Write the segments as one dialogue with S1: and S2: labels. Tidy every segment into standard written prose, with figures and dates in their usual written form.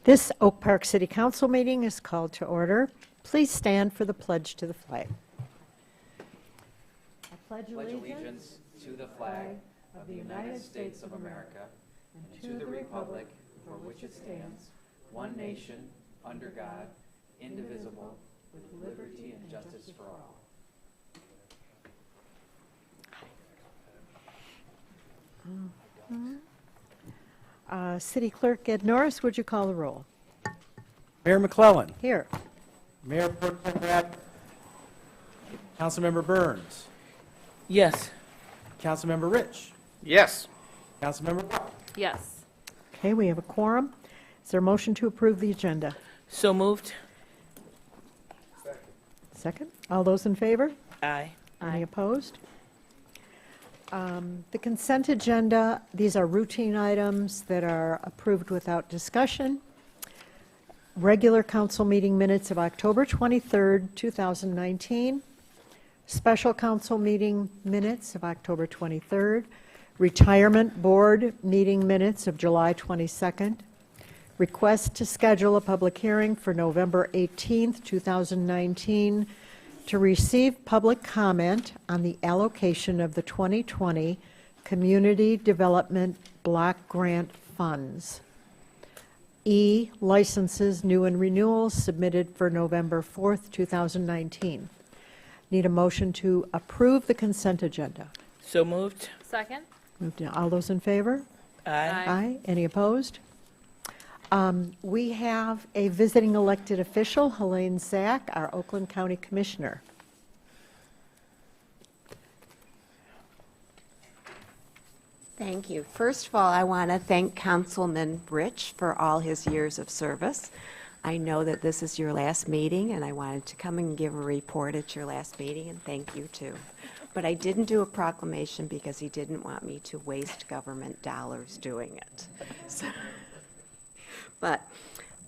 S1: This Oak Park City Council meeting is called to order. Please stand for the pledge to the flag. I
S2: pledge allegiance to the flag of the United States of America and to the republic for which it stands, one nation, under God, indivisible, with liberty and justice for all.
S1: City Clerk Ed Norris, would you call the roll?
S3: Mayor McClellan.
S1: Here.
S3: Mayor Pro Tem Bradford. Councilmember Burns.
S4: Yes.
S3: Councilmember Rich.
S2: Yes.
S3: Councilmember Park.
S5: Yes.
S1: Okay, we have a quorum. Is there a motion to approve the agenda?
S4: So moved.
S1: Second. All those in favor?
S4: Aye.
S1: Any opposed? The consent agenda, these are routine items that are approved without discussion. Regular council meeting minutes of October 23rd, 2019. Special council meeting minutes of October 23rd. Retirement board meeting minutes of July 22nd. Request to schedule a public hearing for November 18th, 2019 to receive public comment on the allocation of the 2020 Community Development Block Grant Funds. E, licenses, new and renewals submitted for November 4th, 2019. Need a motion to approve the consent agenda.
S4: So moved.
S5: Second?
S1: Moved in. All those in favor?
S4: Aye.
S1: Aye. Any opposed? We have a visiting elected official, Helene Zach, our Oakland County Commissioner.
S6: Thank you. First of all, I want to thank Councilman Rich for all his years of service. I know that this is your last meeting, and I wanted to come and give a report at your last meeting, and thank you too. But I didn't do a proclamation because he didn't want me to waste government dollars doing it. So, but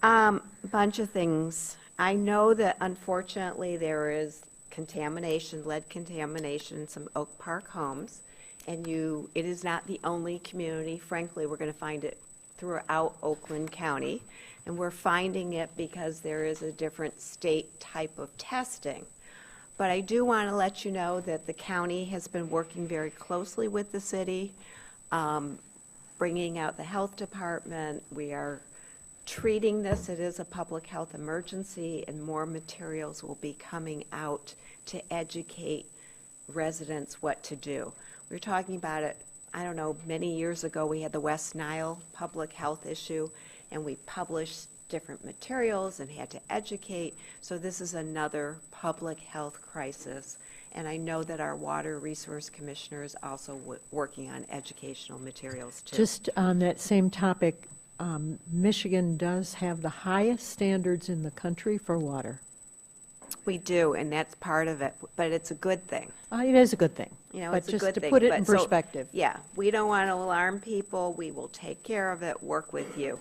S6: bunch of things. I know that unfortunately there is contamination, lead contamination in some Oak Park homes, and it is not the only community. Frankly, we're going to find it throughout Oakland County, and we're finding it because there is a different state type of testing. But I do want to let you know that the county has been working very closely with the city, bringing out the health department. We are treating this, it is a public health emergency, and more materials will be coming out to educate residents what to do. We were talking about it, I don't know, many years ago we had the West Nile public health issue, and we published different materials and had to educate. So this is another public health crisis, and I know that our Water Resource Commissioner is also working on educational materials too.
S1: Just on that same topic, Michigan does have the highest standards in the country for water.
S6: We do, and that's part of it, but it's a good thing.
S1: It is a good thing.
S6: You know,
S1: but
S6: it's a
S1: just
S6: good
S1: to
S6: thing.
S1: put it
S6: But
S1: in
S6: so,
S1: perspective.
S6: Yeah, we don't want to alarm people. We will take care of it, work with you.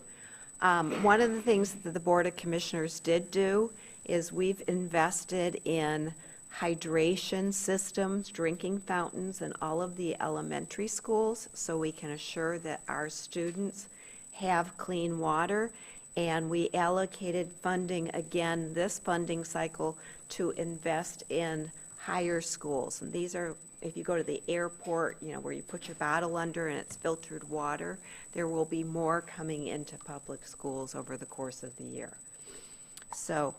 S6: One of the things that the Board of Commissioners did do is we've invested in hydration systems, drinking fountains in all of the elementary schools so we can assure that our students have clean water. And we allocated funding again this funding cycle to invest in higher schools. And these are, if you go to the airport, you know, where you put your bottle under and it's filtered water, there will be more coming into public schools over the course of the year. So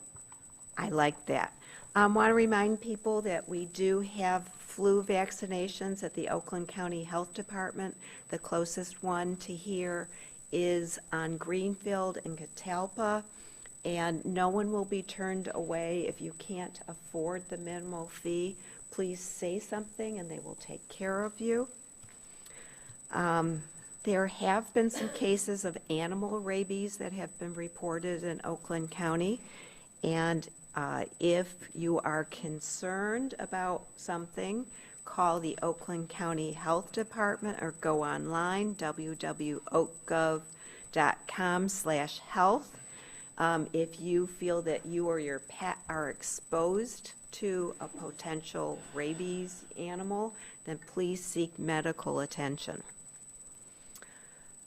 S6: I like that. I want to remind people that we do have flu vaccinations at the Oakland County Health Department. The closest one to here is on Greenfield and Catalpa, and no one will be turned away. If you can't afford the minimal fee, please say something and they will take care of you. There have been some cases of animal rabies that have been reported in Oakland County, and if you are concerned about something, call the Oakland County Health Department or go online, www.oakgov.com/health. If you feel that you or your pet are exposed to a potential rabies animal, then please seek medical attention.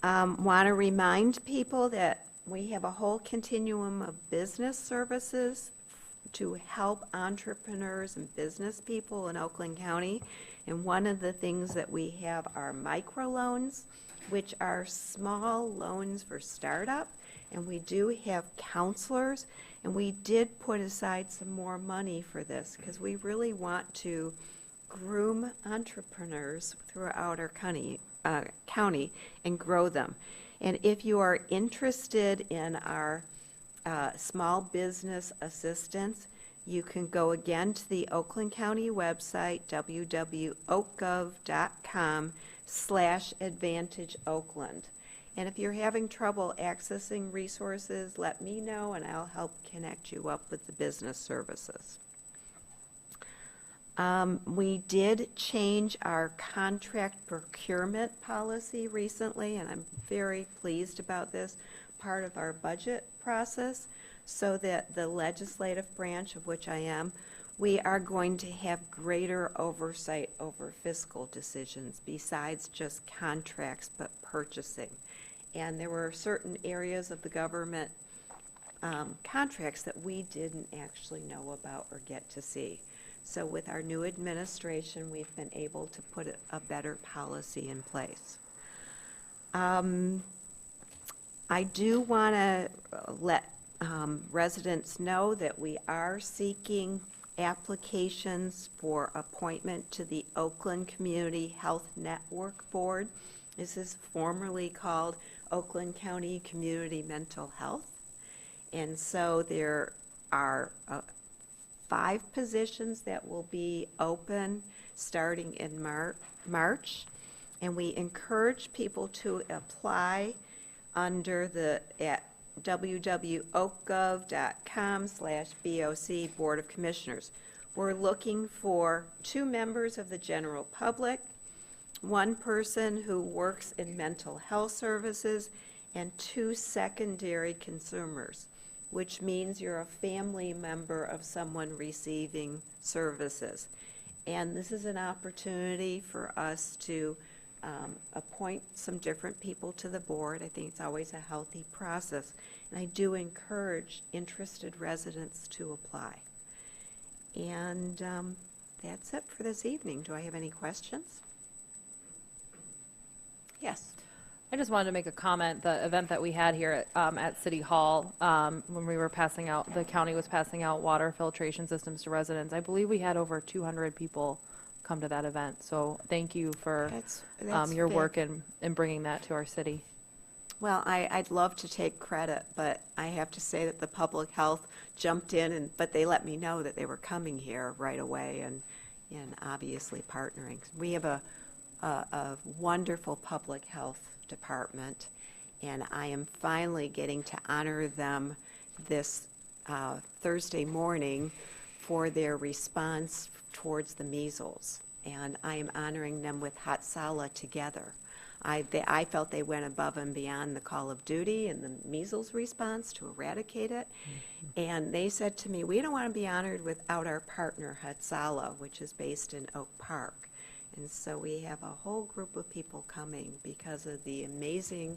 S6: Want to remind people that We have a whole continuum of business services to help entrepreneurs and business people in Oakland County. And one of the things that we have are microloans, which are small loans for startup. And we do have counselors, and we did put aside some more money for this because we really want to groom entrepreneurs throughout our county and grow them. And if you are interested in our small business assistance, you can go again to the Oakland County website, www.oakgov.com/AdvantageOakland. And if you're having trouble accessing resources, let me know and I'll help connect you up with the business services. We did change our contract procurement policy recently, and I'm very pleased about this, part of our budget process, so that the legislative branch, of which I am, we are going to have greater oversight over fiscal decisions besides just contracts, but purchasing. And there were certain areas of the government contracts that we didn't actually know about or get to see. So with our new administration, we've been able to put a better policy in place. I do want to let residents know that we are seeking applications for appointment to the Oakland Community Health Network Board. This is formerly called Oakland County Community Mental Health. And so there are 5 positions that will be open starting in March. And we encourage people to apply under at www.oakgov.com/BOC Board of Commissioners. We're looking for 2 members of the general public, 1 person who works in mental health services, and 2 secondary consumers, which means you're a family member of someone receiving services. And this is an opportunity for us to appoint some different people to the board. I think it's always a healthy process. And I do encourage interested residents to apply. And that's it for this evening. Do I have any questions? Yes.
S5: I just wanted to make a comment. The event that we had here at City Hall, when we were passing out, the county was passing out water filtration systems to residents. I believe we had over 200 people come to that event. So thank you for
S6: That's
S5: your
S6: big.
S5: work in bringing that to our city.
S6: Well, I'd love to take credit, but I have to say that the public health jumped in, but they let me know that they were coming here right away and obviously partnering. We have a wonderful public health department, and I am finally getting to honor them this Thursday morning for their response towards the measles. And I am honoring them with hot sala together. I felt they went above and beyond the call of duty and the measles response to eradicate it. And they said to me, we don't want to be honored without our partner, Hatsala, which is based in Oak Park. And so we have a whole group of people coming because of the amazing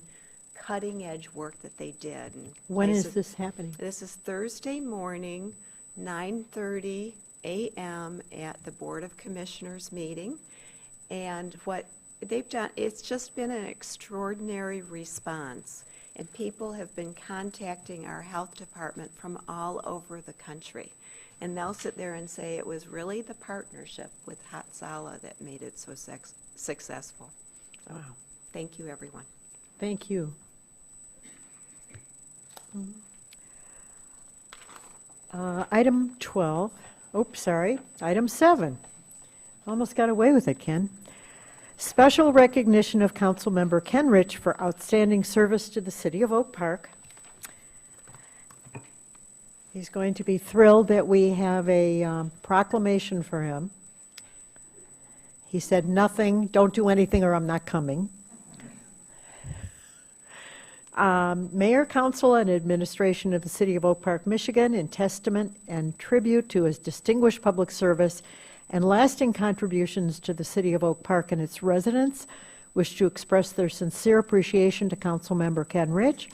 S6: cutting-edge work that they did. And
S1: When is this happening?
S6: This is Thursday morning, 9:30 a.m. at the Board of Commissioners meeting. And what they've done, it's just been an extraordinary response. And people have been contacting our health department from all over the country. And they'll sit there and say it was really the partnership with Hatsala that made it so successful. So,
S1: Wow.
S6: thank you, everyone.
S1: Thank you. Item 12, item 7. Almost got away with it, Ken. Special recognition of Councilmember Ken Rich for outstanding service to the city of Oak Park. He's going to be thrilled that we have a proclamation for him. He said, nothing, don't do anything or I'm not coming. Mayor, Council, and Administration of the City of Oak Park, Michigan, in testament and tribute to his distinguished public service and lasting contributions to the City of Oak Park and its residents, wish to express their sincere appreciation to Councilmember Ken Rich.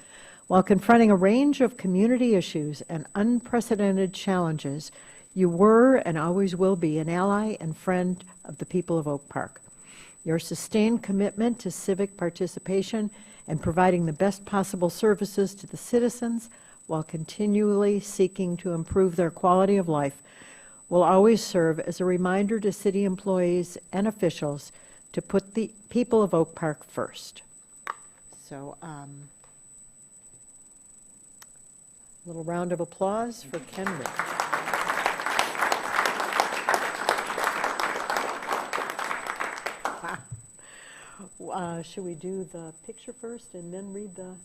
S1: While confronting a range of community issues and unprecedented challenges, you were and always will be an ally and friend of the people of Oak Park. Your sustained commitment to civic participation and providing the best possible services to the citizens while continually seeking to improve their quality of life will always serve as a reminder to city employees and officials to put the people of Oak Park first. So, little round of applause for Ken Rich. Should we do the picture first and then read the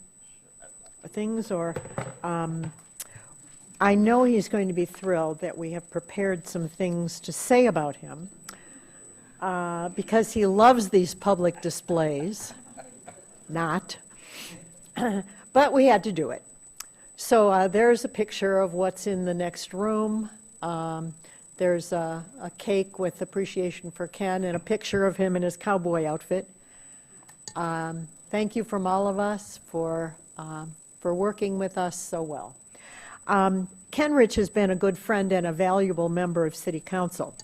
S1: things, or I know he's going to be thrilled that we have prepared some things to say about him because he loves these public displays. Not. But we had to do it. So there's a picture of what's in the next room. There's a cake with appreciation for Ken and a picture of him in his cowboy outfit. Thank you from all of us for working with us so well. Ken Rich has been a good friend and a valuable member of City Council.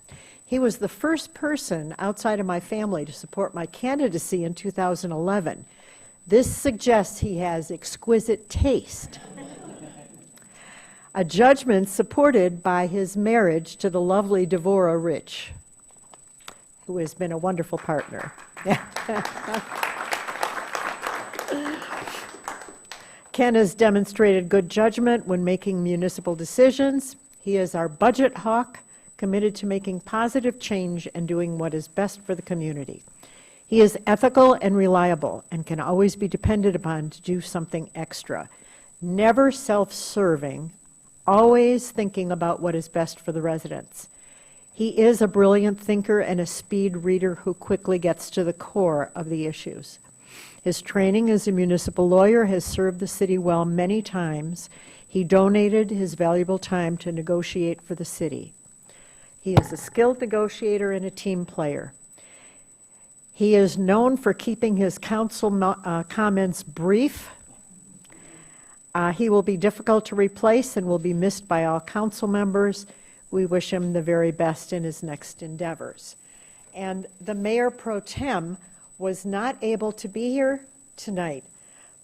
S1: He was the first person outside of my family to support my candidacy in 2011. This suggests he has exquisite taste. A judgment supported by his marriage to the lovely Devorah Rich, who has been a wonderful partner. Ken has demonstrated good judgment when making municipal decisions. He is our budget hawk, committed to making positive change and doing what is best for the community. He is ethical and reliable and can always be depended upon to do something extra. Never self-serving, always thinking about what is best for the residents. He is a brilliant thinker and a speed reader who quickly gets to the core of the issues. His training as a municipal lawyer has served the city well many times. He donated his valuable time to negotiate for the city. He is a skilled negotiator and a team player. He is known for keeping his council comments brief. He will be difficult to replace and will be missed by all council members. We wish him the very best in his next endeavors. And the Mayor Pro Tem was not able to be here tonight,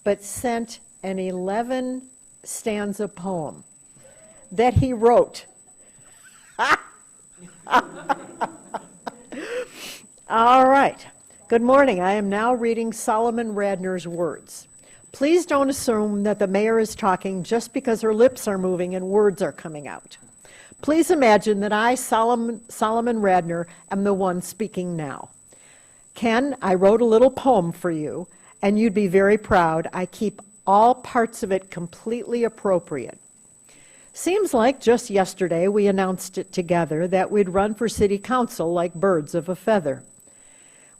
S1: but sent an 11-stanza poem that he wrote. All right. Good morning. I am now reading Solomon Radner's words. Please don't assume that the mayor is talking just because her lips are moving and words are coming out. Please imagine that I, Solomon Radner, am the one speaking now. Ken, I wrote a little poem for you, and you'd be very proud. I keep all parts of it completely appropriate. Seems like just yesterday we announced it together that we'd run for city council like birds of a feather.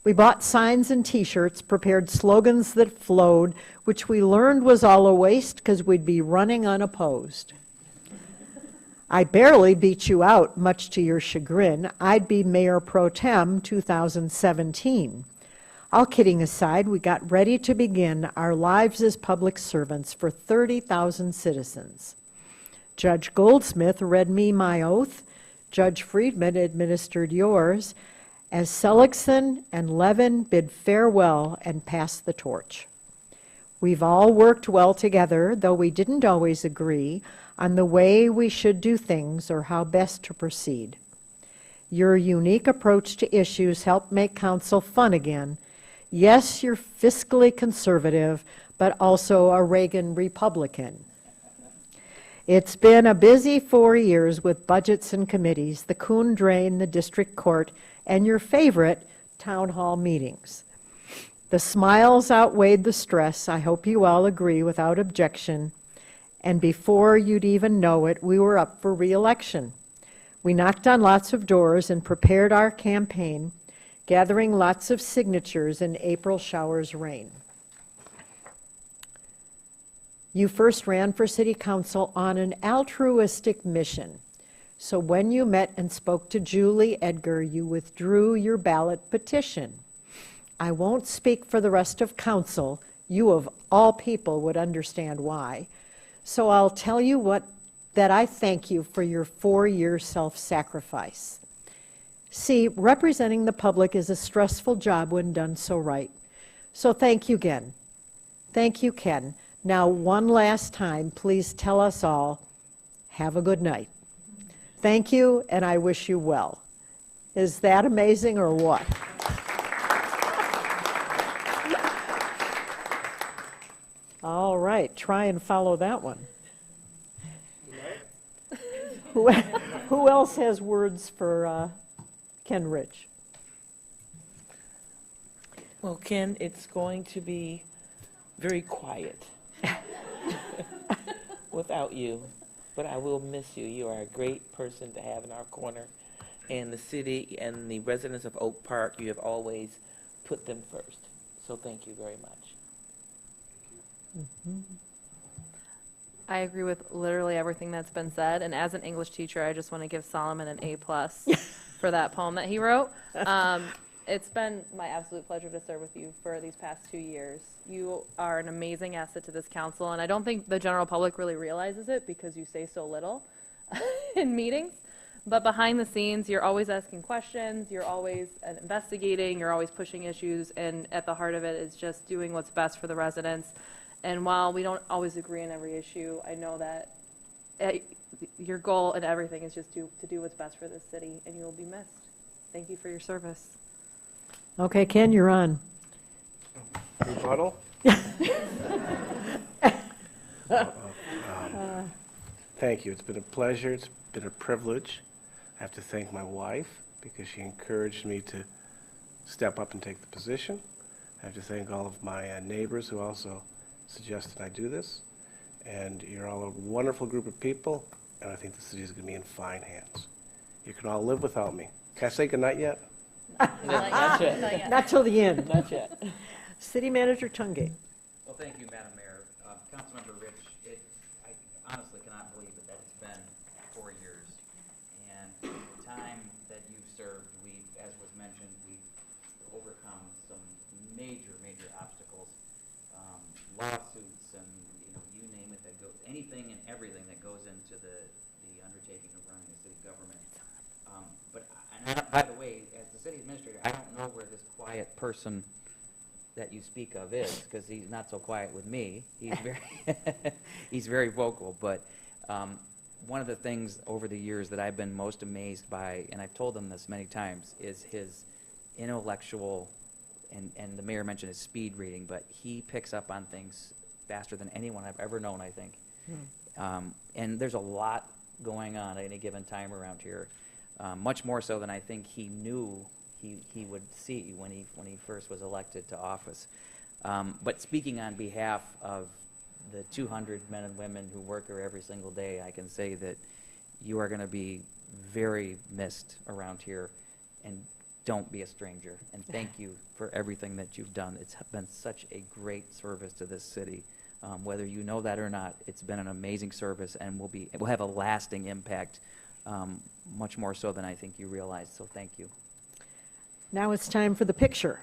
S1: We bought signs and t-shirts, prepared slogans that flowed, which we learned was all a waste because we'd be running unopposed. I barely beat you out, much to your chagrin. I'd be Mayor Pro Tem 2017. All kidding aside, we got ready to begin our lives as public servants for 30,000 citizens. Judge Goldsmith read me my oath. Judge Friedman administered yours, as Seligson and Levin bid farewell and passed the torch. We've all worked well together, though we didn't always agree on the way we should do things or how best to proceed. Your unique approach to issues helped make council fun again. Yes, you're fiscally conservative, but also a Reagan Republican. It's been a busy 4 years with budgets and committees, the Coon Drain, the district court, and your favorite, town hall meetings. The smiles outweighed the stress. I hope you all agree without objection. And before you'd even know it, we were up for re-election. We knocked on lots of doors and prepared our campaign, gathering lots of signatures in April showers rain. You first ran for city council on an altruistic mission. So when you met and spoke to Julie Edgar, you withdrew your ballot petition. I won't speak for the rest of council. you of all people would understand why. So I'll tell you that I thank you for your 4-year self-sacrifice. See, representing the public is a stressful job when done so right. So thank you again. Thank you, Ken. Now, one last time, please tell us all, have a good night. Thank you, and I wish you well. Is that amazing or what? All right, try and follow that one. Who else has words for Ken Rich?
S4: Well, Ken, it's going to be very quiet without you, but I will miss you. You are a great person to have in our corner. And the city and the residents of Oak Park, you have always put them first. So thank you very much.
S5: I agree with literally everything that's been said, and as an English teacher, I just want to give Solomon an A+ for that poem that he wrote. It's been my absolute pleasure to serve with you for these past 2 years. You are an amazing asset to this council, and I don't think the general public really realizes it because you say so little in meetings. But behind the scenes, you're always asking questions, you're always investigating, you're always pushing issues, and at the heart of it is just doing what's best for the residents. And while we don't always agree on every issue, I know that your goal and everything is just to do what's best for this city, and you will be missed. Thank you for your service.
S1: Okay, Ken, you're on.
S7: Rebuttal? Thank you. It's been a pleasure. It's been a privilege. I have to thank my wife because she encouraged me to step up and take the position. I have to thank all of my neighbors who also suggested I do this. And you're all a wonderful group of people, and I think the city is going to be in fine hands. You can all live without me. Can I say goodnight yet?
S4: Not yet.
S1: Not till the end.
S4: Not yet.
S1: City Manager Tungate.
S2: Well, thank you, Madam Mayor. Councilmember Rich, I honestly cannot believe that it's been 4 years. And the time that you've served, as was mentioned, we've overcome some major, major obstacles, lawsuits, and you name it, anything and everything that goes into the undertaking of running a city government. By the way, as the city administrator, I don't know where this quiet person that you speak of is, because he's not so quiet with me. He's very, he's very vocal. But one of the things over the years that I've been most amazed by, and I've told them this many times, is his intellectual, and the mayor mentioned his speed reading, but he picks up on things faster than anyone I've ever known, I think. And there's a lot going on at any given time around here. Much more so than I think he knew he would see when he first was elected to office. But speaking on behalf of the 200 men and women who work here every single day, I can say that you are going to be very missed around here, and don't be a stranger. And thank you for everything that you've done. It's been such a great service to this city. Whether you know that or not, it's been an amazing service, and will have a lasting impact. Much more so than I think you realize, so thank you.
S1: Now it's time for the picture.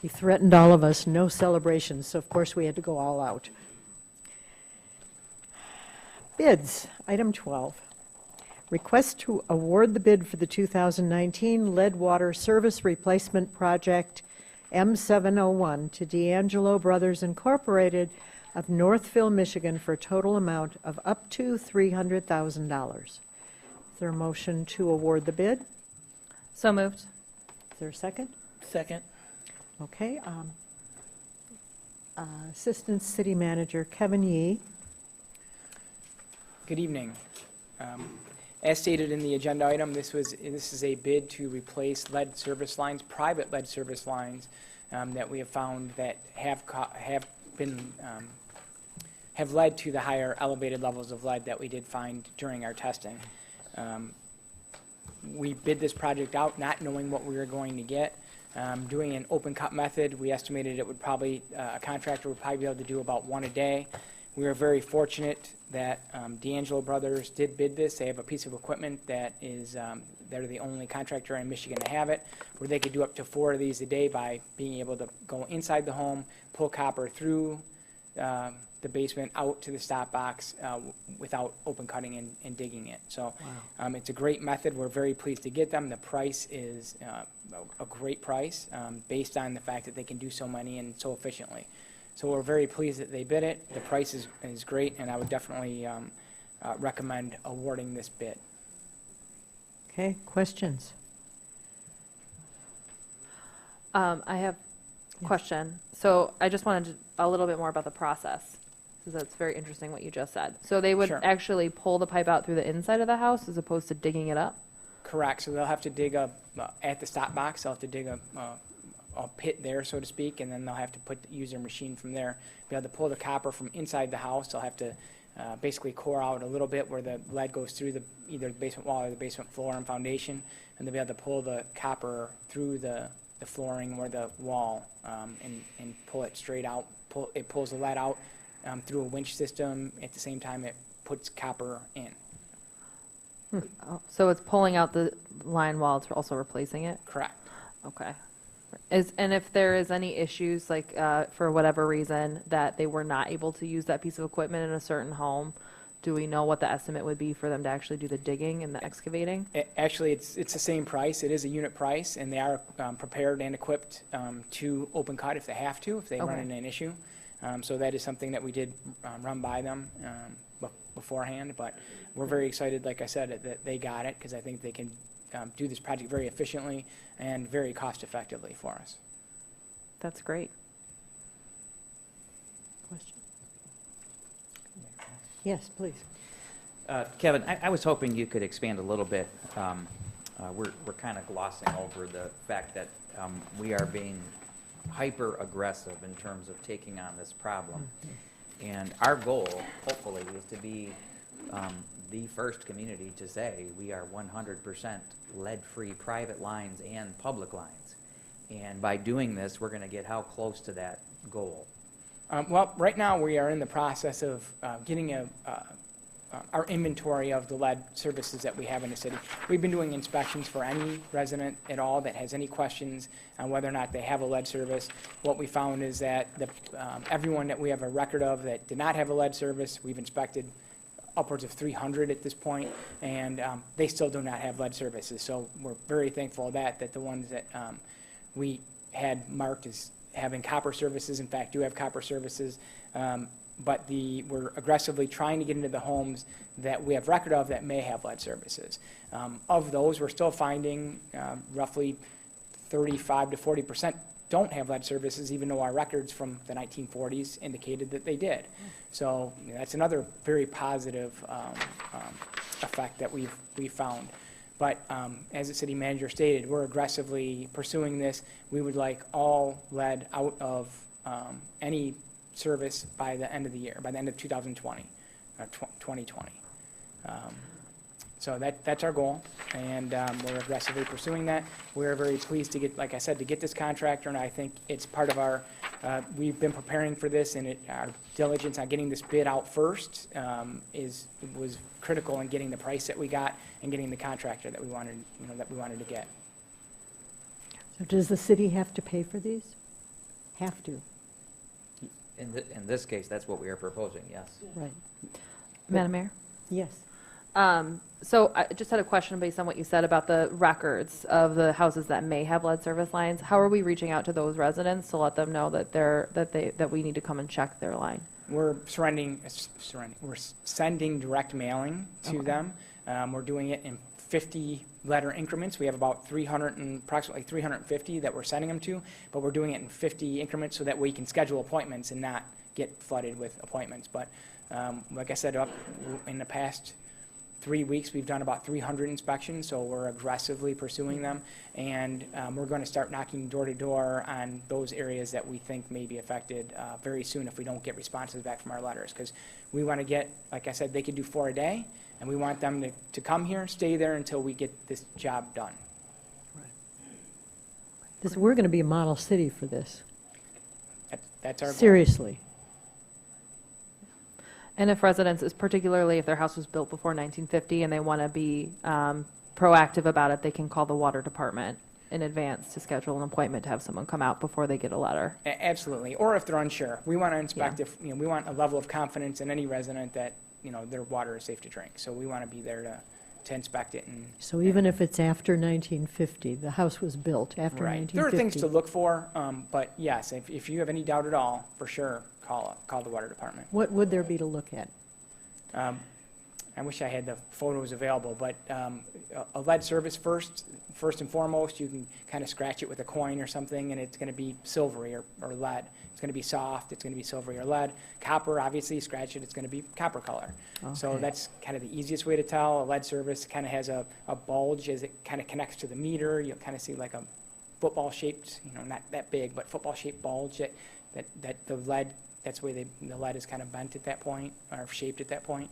S1: He threatened all of us, no celebrations, so of course we had to go all out. Bids, item 12. Request to award the bid for the 2019 lead water service replacement project M701 to D'Angelo Brothers Incorporated of Northville, Michigan for a total amount of up to $300,000. Is there a motion to award the bid? Is
S5: So moved.
S1: there a second?
S4: Second.
S1: Okay. Assistant City Manager Kevin Yee.
S8: Good evening. As stated in the agenda item, this is a bid to replace lead service lines, private lead service lines that we have found that have led to the higher elevated levels of lead that we did find during our testing. We bid this project out not knowing what we were going to get. Doing an open cut method, we estimated it would probably, a contractor would probably be able to do about one a day. We were very fortunate that D'Angelo Brothers did bid this. They have a piece of equipment that is, they're the only contractor in Michigan to have it, where they could do up to 4 of these a day by being able to go inside the home, pull copper through the basement out to the stop box without open cutting and digging it. So it's a great method. We're very pleased to get them. The price is a great price based on the fact that they can do so many and so efficiently. So we're very pleased that they bid it. The price is great, and I would definitely recommend awarding this bid.
S1: Okay, questions?
S5: I have a question. So I just wanted a little bit more about the process, because that's very interesting what you just said. So they would
S8: Sure.
S5: actually pull the pipe out through the inside of the house as opposed to digging it up?
S8: Correct. So they'll have to dig at the stop box. They'll have to dig a pit there, so to speak, and then they'll have to use their machine from there. Be able to pull the copper from inside the house. They'll have to basically core out a little bit where the lead goes through either the basement wall or the basement floor and foundation, and they'll be able to pull the copper through the flooring or the wall and pull it straight out. It pulls the lead out through a winch system. At the same time, it puts copper in.
S5: Oh, so it's pulling out the line while it's also replacing it?
S8: Correct.
S5: Okay. And if there is any issues, like for whatever reason, that they were not able to use that piece of equipment in a certain home, do we know what the estimate would be for them to actually do the digging and the excavating?
S8: Actually, it's the same price. It is a unit price, and they are prepared and equipped to open cut if they have to, if they run
S5: Okay.
S8: into an issue. So that is something that we did run by them beforehand, but we're very excited, like I said, that they got it, because I think they can do this project very efficiently and very cost-effectively for us.
S5: That's great.
S1: Question? Yes, please.
S2: Kevin, I was hoping you could expand a little bit. We're kind of glossing over the fact that we are being hyper-aggressive in terms of taking on this problem. And our goal, hopefully, is to be the first community to say we are 100% lead-free private lines and public lines. And by doing this, we're going to get how close to that goal?
S8: Well, right now, we are in the process of getting our inventory of the lead services that we have in the city. We've been doing inspections for any resident at all that has any questions on whether or not they have a lead service. What we found is that everyone that we have a record of that did not have a lead service, we've inspected upwards of 300 at this point, and they still do not have lead services. So we're very thankful that the ones that we had marked as having copper services, in fact, do have copper services, but we're aggressively trying to get into the homes that we have record of that may have lead services. Of those, we're still finding roughly 35 to 40% don't have lead services, even though our records from the 1940s indicated that they did. So that's another very positive effect that we've found. But as the city manager stated, we're aggressively pursuing this. We would like all lead out of any service by the end of the year, by the end of 2020, or 2020. So that's our goal, and we're aggressively pursuing that. We're very pleased to get, like I said, to get this contractor, and I think it's part of our, we've been preparing for this, and our diligence on getting this bid out first was critical in getting the price that we got and getting the contractor that we wanted, that we wanted to get.
S1: So does the city have to pay for these? have to,
S2: In this case, that's what we are proposing, yes.
S1: right?
S5: Madam Mayor?
S1: Yes.
S5: So I just had a question based on what you said about the records of the houses that may have lead service lines. How are we reaching out to those residents to let them know that we need to come and check their line?
S8: We're we're sending direct mailing to them. We're doing it in 50 letter increments. We have about approximately 350 that we're sending them to, but we're doing it in 50 increments so that we can schedule appointments and not get flooded with appointments. But like I said, in the past 3 weeks, we've done about 300 inspections, so we're aggressively pursuing them. And we're going to start knocking door to door on those areas that we think may be affected very soon if we don't get responses back from our letters. Because we want to get, like I said, they could do 4 a day, and we want them to come here, stay there until we get this job done.
S1: We're going to be a model city for this,
S8: That's our goal.
S1: seriously.
S5: And if residents, particularly if their house was built before 1950 and they want to be proactive about it, they can call the water department in advance to schedule an appointment to have someone come out before they get a letter.
S8: Absolutely. Or if they're unsure, we want to inspect we want a level of confidence in any resident that, their water is safe to drink. So we want to be there to inspect it and.
S1: So even if it's after 1950, the house was built after
S8: Right.
S1: 1950.
S8: There are things to look for, but yes, if you have any doubt at all, for sure, call the water department.
S1: What would there be to look at?
S8: I wish I had the photos available, but a lead service first and foremost, you can kind of scratch it with a coin or something, and it's going to be silvery or lead. It's going to be soft, it's going to be silvery or lead. Copper, obviously, scratch it, it's going to be copper color. So
S1: Okay.
S8: that's kind of the easiest way to tell. A lead service kind of has a bulge as it kind of connects to the meter. You'll kind of see like a football-shaped, not that big, but football-shaped bulge that the lead, that's the way the lead is kind of bent at that point, or shaped at that point.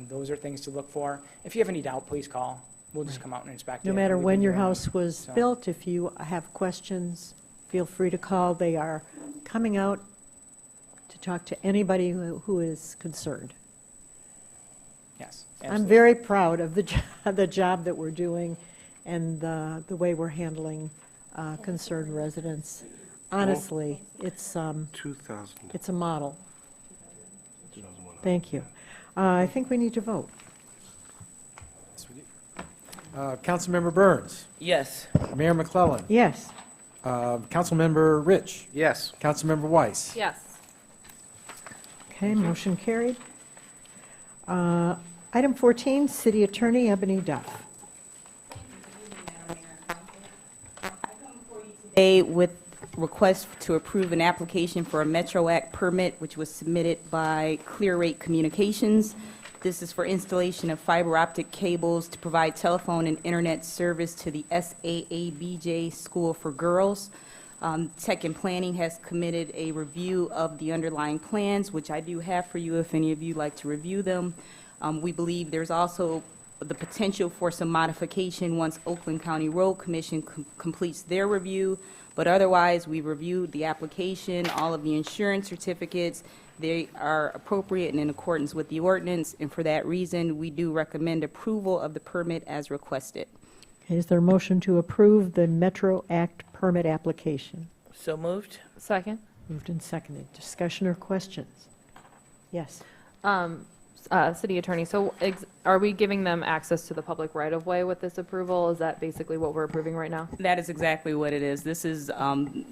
S8: Those are things to look for. If you have any doubt, please call. We'll just come out and inspect it.
S1: No matter
S8: We've
S1: when
S8: been
S1: your
S8: doing it,
S1: house was
S8: so.
S1: built, if you have questions, feel free to call. They are coming out to talk to anybody who is concerned.
S8: Yes,
S1: I'm
S8: absolutely.
S1: very proud of the job that we're doing and the way we're handling concerned residents. Honestly, it's a model.
S7: 2001.
S1: Thank you. I think we need to vote.
S3: Councilmember Burns,
S4: Yes.
S3: Mayor McClellan,
S1: Yes.
S3: Councilmember Rich,
S7: Yes.
S3: Councilmember Weiss.
S5: Yes.
S1: Okay, motion carried. Item 14, City Attorney Ebony Duff.
S9: Today with request to approve an application for a Metro Act permit, which was submitted by Clear Rate Communications. This is for installation of fiber optic cables to provide telephone and internet service to the SAABJ School for Girls. Tech and Planning has committed a review of the underlying plans, which I do have for you if any of you like to review them. We believe there's also the potential for some modification once Oakland County Road Commission completes their review. But otherwise, we've reviewed the application, all of the insurance certificates. They are appropriate and in accordance with the ordinance, and for that reason, we do recommend approval of the permit as requested.
S1: Okay, is there a motion to approve the Metro Act permit application?
S4: So moved?
S5: Second?
S1: Moved and seconded. Discussion or questions? Yes.
S5: City Attorney, so are we giving them access to the public right-of-way with this approval? Is that basically what we're approving right now?
S9: That is exactly what it is. This is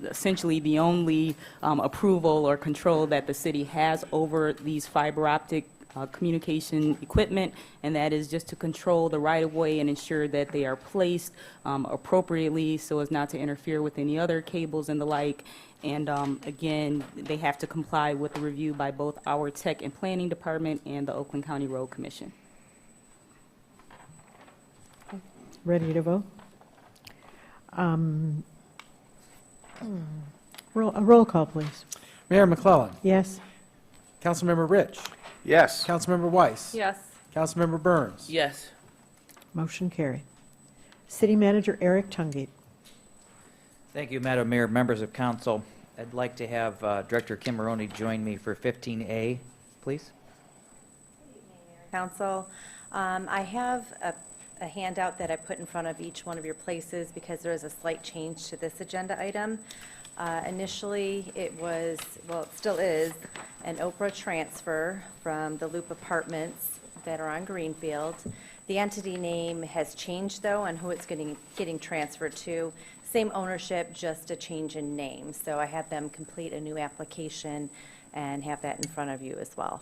S9: essentially the only approval or control that the city has over these fiber optic communication equipment, and that is just to control the right-of-way and ensure that they are placed appropriately so as not to interfere with any other cables and the like. And again, they have to comply with the review by both our Tech and Planning Department and the Oakland County Road Commission.
S1: Ready to vote? A roll call, please.
S3: Mayor McClellan,
S1: Yes?
S3: Councilmember Rich,
S7: Yes.
S3: Councilmember Weiss.
S5: Yes.
S3: Councilmember Burns.
S4: Yes.
S1: Motion carried. City Manager Eric Tungate.
S2: Thank you, Madam Mayor, members of council. I'd like to have Director Kim Maroney join me for 15A, please.
S10: Council, I have a handout that I put in front of each one of your places because there is a slight change to this agenda item. Initially, it was, well, it still is, an Oprah transfer from the Loop Apartments that are on Greenfield. The entity name has changed, though, on who it's getting transferred to. Same ownership, just a change in name. So I had them complete a new application and have that in front of you as well.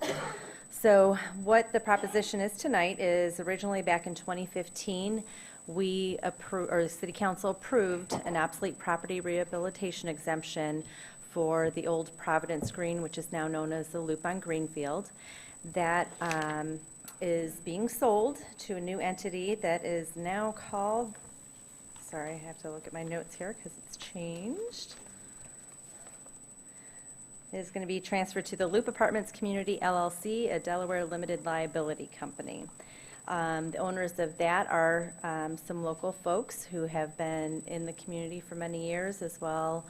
S10: So what the proposition is tonight is originally back in 2015, we approved, or the City Council approved an obsolete property rehabilitation exemption for the old Providence Green, which is now known as the Loop on Greenfield. That is being sold to a new entity that is now called, sorry, I have to look at my notes here because it's changed. It is going to be transferred to the Loop Apartments Community LLC, a Delaware limited liability company. The owners of that are some local folks who have been in the community for many years, as well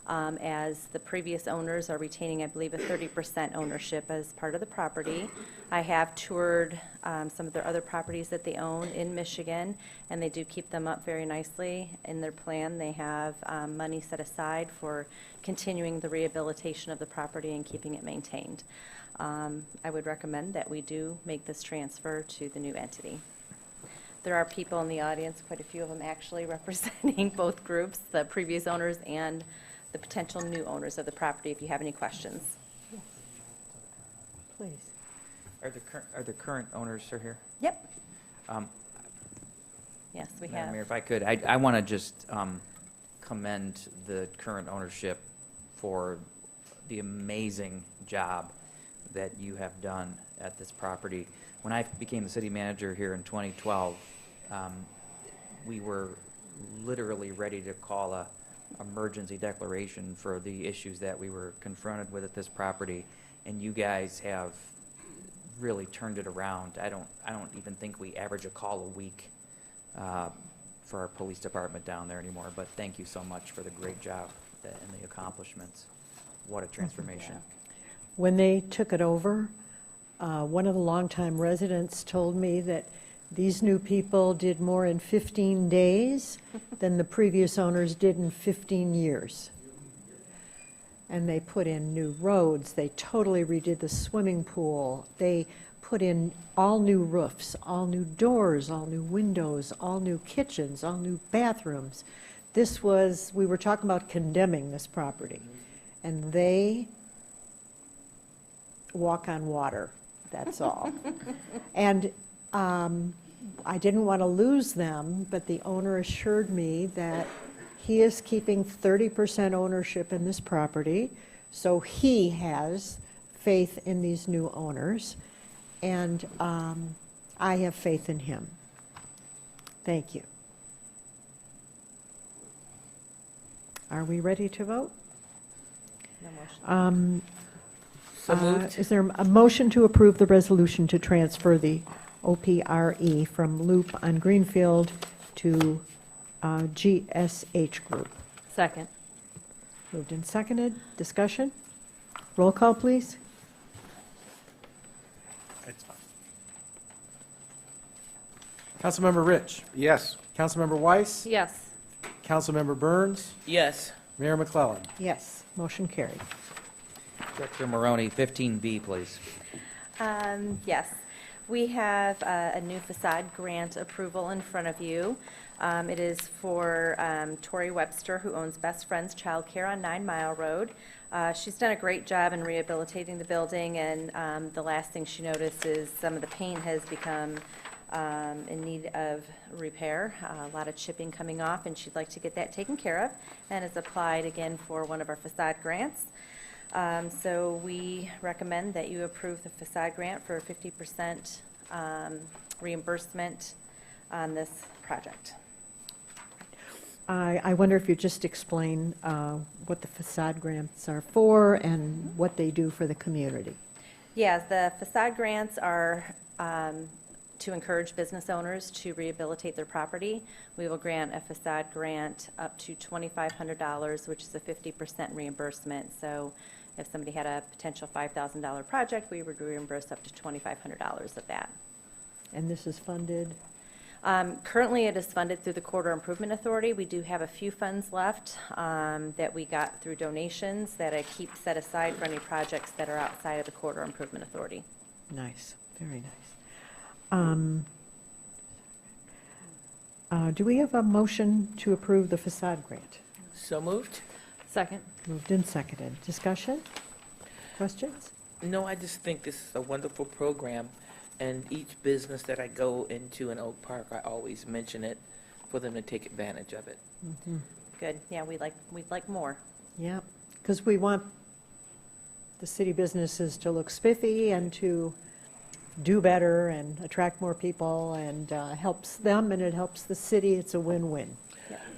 S10: as the previous owners are retaining, I believe, a 30% ownership as part of the property. I have toured some of their other properties that they own in Michigan, and they do keep them up very nicely. In their plan, they have money set aside for continuing the rehabilitation of the property and keeping it maintained. I would recommend that we do make this transfer to the new entity. There are people in the audience, quite a few of them actually, representing both groups, the previous owners and the potential new owners of the property, if you have any questions.
S1: Please.
S2: Are the current owners are here?
S10: Yep.
S2: Um,
S10: Yes, we
S2: Madam
S10: have.
S2: Mayor, if I could, I want to just commend the current ownership for the amazing job that you have done at this property. When I became the city manager here in 2012, we were literally ready to call a emergency declaration for the issues that we were confronted with at this property, and you guys have really turned it around. I don't even think we average a call a week for our police department down there anymore, but thank you so much for the great job and the accomplishments. What a transformation.
S1: When they took it over, one of the longtime residents told me that these new people did more in 15 days than the previous owners did in 15 years. And they put in new roads, they totally redid the swimming pool, they put in all new roofs, all new doors, all new windows, all new kitchens, all new bathrooms. This was, we were talking about condemning this property, and they walk on water, that's all. And I didn't want to lose them, but the owner assured me that he is keeping 30% ownership in this property, so he has faith in these new owners, and I have faith in him. Thank you. Are we ready to vote?
S10: No motion.
S4: So moved.
S1: Is there a motion to approve the resolution to transfer the OPRE from Loop on Greenfield to GSH Group?
S5: Second.
S1: Moved and seconded. Discussion? Roll call, please.
S7: It's fine.
S3: Councilmember Rich.
S7: Yes.
S3: Councilmember Weiss.
S5: Yes.
S3: Councilmember Burns.
S4: Yes.
S3: Mayor McClellan.
S1: Yes, motion carried.
S2: Director Maroney, 15B, please.
S10: Yes, we have a new facade grant approval in front of you. It is for Tori Webster, who owns Best Friends Childcare on 9 Mile Road. She's done a great job in rehabilitating the building, and the last thing she noticed is some of the paint has become in need of repair, a lot of chipping coming off, and she'd like to get that taken care of, and has applied again for one of our facade grants. So we recommend that you approve the facade grant for 50% reimbursement on this project.
S1: I wonder if you'd just explain what the facade grants are for and what they do for the community.
S10: Yes, the facade grants are to encourage business owners to rehabilitate their property. We will grant a facade grant up to $2,500, which is a 50% reimbursement. So if somebody had a potential $5,000 project, we would reimburse up to $2,500 of that.
S1: And this is funded?
S10: Currently, it is funded through the Corridor Improvement Authority. We do have a few funds left that we got through donations that I keep set aside for any projects that are outside of the Corridor Improvement Authority.
S1: Nice, very nice. Do we have a motion to approve the facade grant?
S4: So moved?
S5: Second.
S1: Moved and seconded. Discussion? Questions?
S4: No, I just think this is a wonderful program, and each business that I go into in Oak Park, I always mention it for them to take advantage of it.
S10: Good, yeah, we'd like more.
S1: Yeah, because we want the city businesses to look spiffy and to do better and attract more people, and helps them and it helps the city. It's a win-win.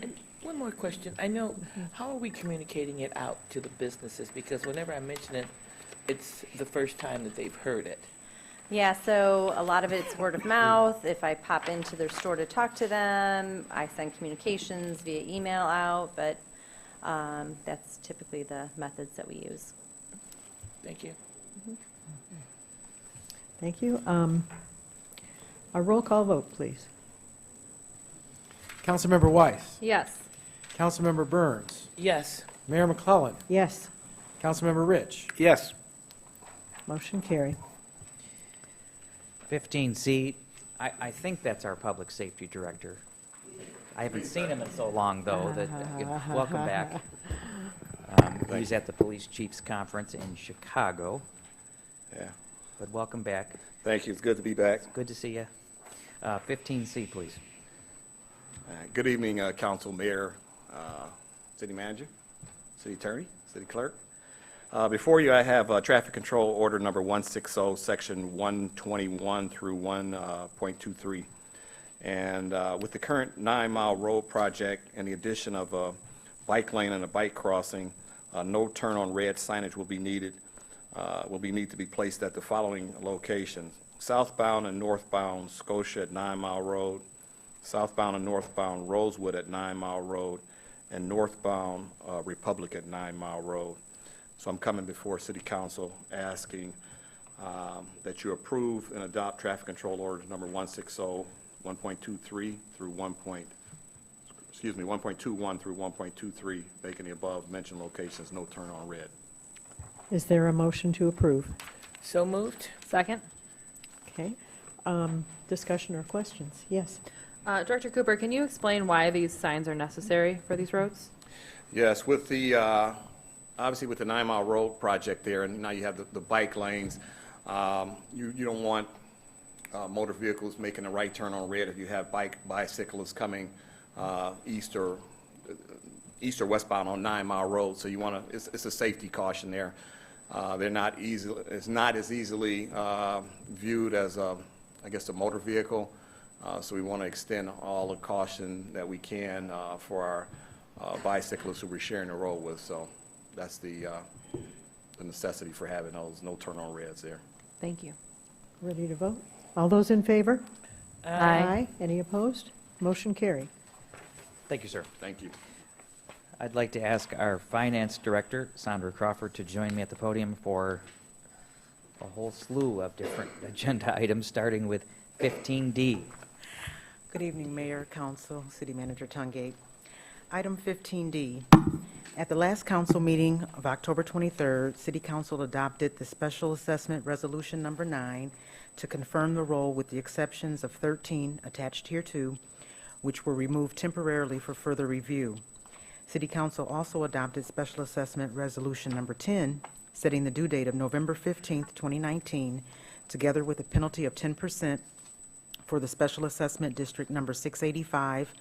S4: And one more question. I know, how are we communicating it out to the businesses? Because whenever I mention it, it's the first time that they've heard it.
S10: Yeah, so a lot of it's word of mouth. If I pop into their store to talk to them, I send communications via email out, but that's typically the methods that we use.
S4: Thank you.
S1: Thank you. A roll call vote, please.
S3: Councilmember Weiss.
S5: Yes.
S3: Councilmember Burns.
S4: Yes.
S3: Mayor McClellan.
S1: Yes,
S3: Councilmember Rich.
S7: Yes.
S1: motion carried.
S11: 15C, I think that's our public safety director. I haven't seen him in so long, though, that, welcome back. He was at the police chiefs conference in Chicago,
S12: Yeah,
S11: but welcome back.
S12: thank you. It's good to be back.
S11: Good to see you. 15C, please.
S12: Good evening, council, mayor, city manager, city attorney, city clerk. Before you, I have traffic control order number 160, section 121 through 1.23. And with the current 9-mile road project and the addition of a bike lane and a bike crossing, no turn on red signage will be needed. Need to be placed at the following locations: southbound and northbound Scotia at 9 Mile Road, southbound and northbound Rosewood at 9 Mile Road, and northbound Republic at 9 Mile Road. So I'm coming before City Council asking that you approve and adopt traffic control orders number 160, 1.23 through 1.21 through 1.23, making the above mentioned locations no turn on red.
S1: Is there a motion to approve?
S4: So moved?
S5: Second.
S1: Okay. Discussion or questions? Yes.
S5: Director Cooper, can you explain why these signs are necessary for these roads?
S12: Yes, with the, obviously with the 9 Mile Road project there, and now you have the bike lanes, you don't want motor vehicles making a right turn on red if you have bicyclists coming east or westbound on 9 Mile Road. So you want to, it's a safety caution there. They're not easy, it's not as easily viewed as I guess a motor vehicle. So we want to extend all the caution that we can for our bicyclists who we're sharing the road with. So that's the necessity for having those no turn on reds there.
S5: Thank you.
S1: Ready to vote? All those in favor?
S5: Aye.
S1: Any opposed? Motion carried.
S11: Thank you, sir.
S12: Thank you.
S11: I'd like to ask our finance director, Sandra Crawford, to join me at the podium for a whole slew of different agenda items, starting with 15D.
S13: Good evening, Mayor, Council, City Manager Tungate. Item 15D. At the last council meeting of October 23rd, City Council adopted the Special Assessment Resolution Number 9 to confirm the roll with the exceptions of 13 attached here too, which were removed temporarily for further review. City Council also adopted Special Assessment Resolution Number 10, setting the due date of November 15th, 2019, together with a penalty of 10% for the Special Assessment District Number 685,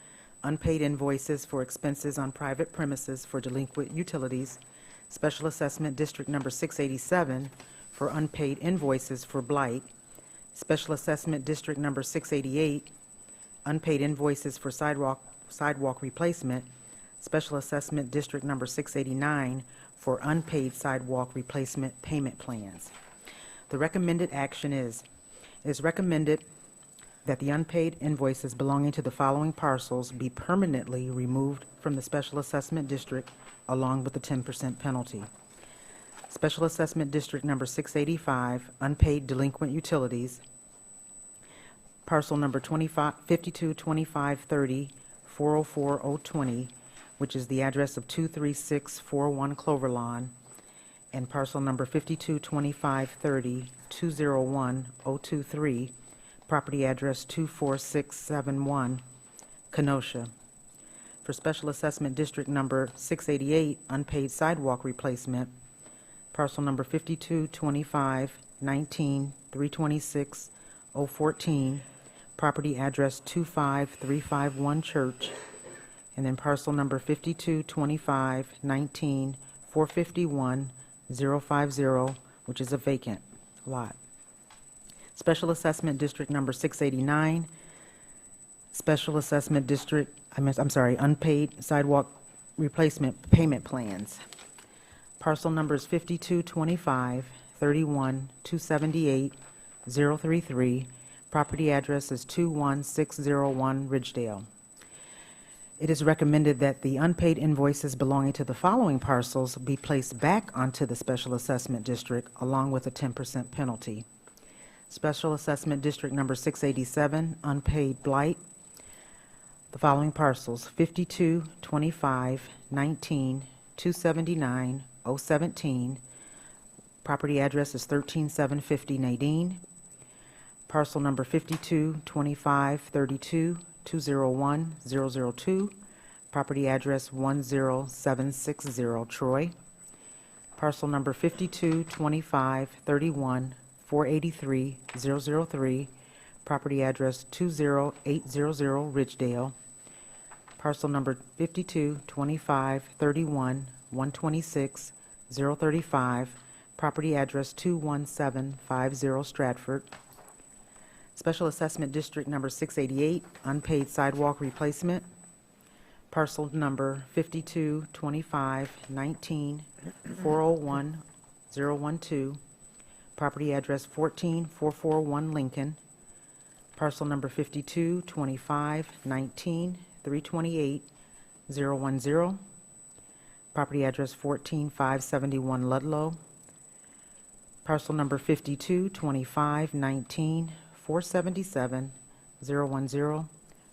S13: unpaid invoices for expenses on private premises for delinquent utilities, Special Assessment District Number 687 for unpaid invoices for blight, Special Assessment District Number 688, unpaid invoices for sidewalk replacement, Special Assessment District Number 689 for unpaid sidewalk replacement payment plans. The recommended action is, it is recommended that the unpaid invoices belonging to the following parcels be permanently removed from the Special Assessment District along with the 10% penalty. Special Assessment District Number 685, unpaid delinquent utilities, parcel number 522530, 404020, which is the address of 23641 Clover Lawn, and parcel number 522530, 201023, property address 24671, Kenosha. For Special Assessment District Number 688, unpaid sidewalk replacement, parcel number 522519, 326 014, property address 25351 Church, and then parcel number 522519, 451 050, which is a vacant lot. Special Assessment District Number 689, Special Assessment District, unpaid sidewalk replacement payment plans. Parcel numbers 5225, 31, 278, 033. Property address is 21601 Ridgedale. It is recommended that the unpaid invoices belonging to the following parcels be placed back onto the Special Assessment District along with a 10% penalty. Special Assessment District Number 687, unpaid blight. The following parcels: 52, 25, 19, 279, 017. Property address is 13750 Nadine. Parcel number 52, 25, 32, 201, 002. Property address 10760 Troy. Parcel number 52, 25, 31, 483, 003. Property address 20800 Ridgedale. Parcel number 52, 25, 31, 126, 035. Property address 21750 Stratford. Special Assessment District Number 688, unpaid sidewalk replacement. Parcel number 52, 25, 19, 401, 012. Property address 14441 Lincoln. Parcel number 52, 25, 19, 328, 010. Property address 14571 Ludlow. Parcel number 52, 25, 19, 477, 010.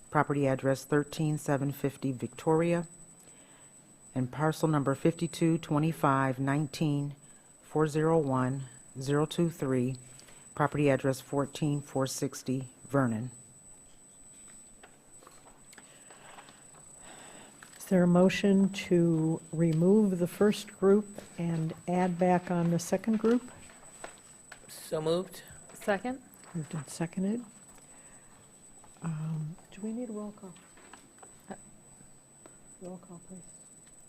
S13: Property address 13750 Victoria. And parcel number 52, 25, 19, 401, 023. Property address 14460 Vernon.
S1: Is there a motion to remove the first group and add back on the second group?
S4: So moved?
S5: Second?
S1: Moved and seconded. Do we need a roll call? Roll call, please.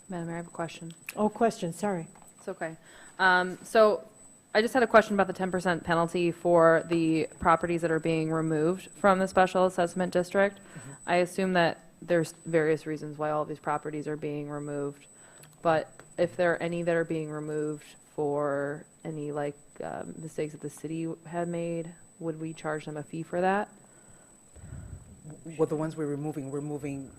S5: Madam Mayor, I have a question.
S1: Oh, question, sorry.
S5: It's okay. So I just had a question about the 10% penalty for the properties that are being removed from the special assessment district. I assume that there's various reasons why all of these properties are being removed, but if there are any that are being removed for any mistakes that the city had made, would we charge them a fee for that?
S13: Well, the ones we're moving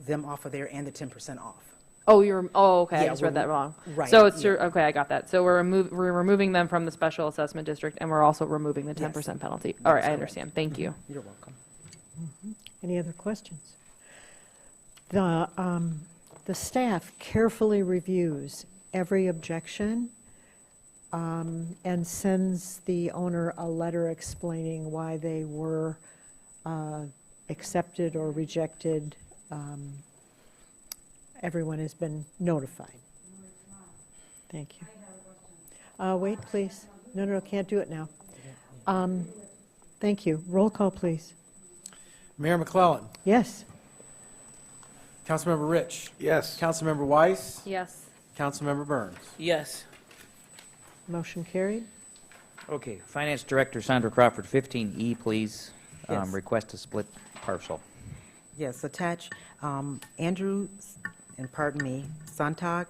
S13: them off of there and the 10% off.
S5: Oh, okay, I
S13: Yeah,
S5: just read that wrong.
S13: right,
S5: So it's
S13: yeah.
S5: okay, I got that. So we're removing them from the special assessment district, and we're also removing the 10% penalty. All right, I understand. Thank you.
S13: You're welcome.
S1: Any other questions? The staff carefully reviews every objection and sends the owner a letter explaining why they were accepted or rejected. Everyone has been notified. Thank you. Wait, please. No, can't do it now. Thank you. Roll call, please.
S3: Mayor McClellan.
S1: Yes.
S3: Councilmember Rich.
S7: Yes.
S3: Councilmember Weiss.
S5: Yes.
S3: Councilmember Burns.
S4: Yes.
S1: Motion carried.
S11: Okay, Finance Director Sandra Crawford, 15E, please.
S13: Yes.
S11: Request to split parcel.
S13: Yes, attach Andrew, Sontag,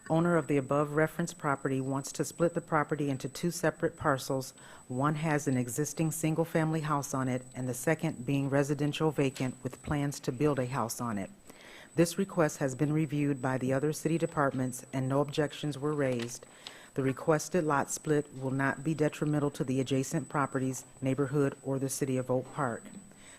S13: owner of the above referenced property, wants to split the property into two separate parcels. One has an existing single-family house on it, and the second being residential vacant with plans to build a house on it. This request has been reviewed by the other city departments, and no objections were raised. The requested lot split will not be detrimental to the adjacent properties, neighborhood, or the city of Oak Park.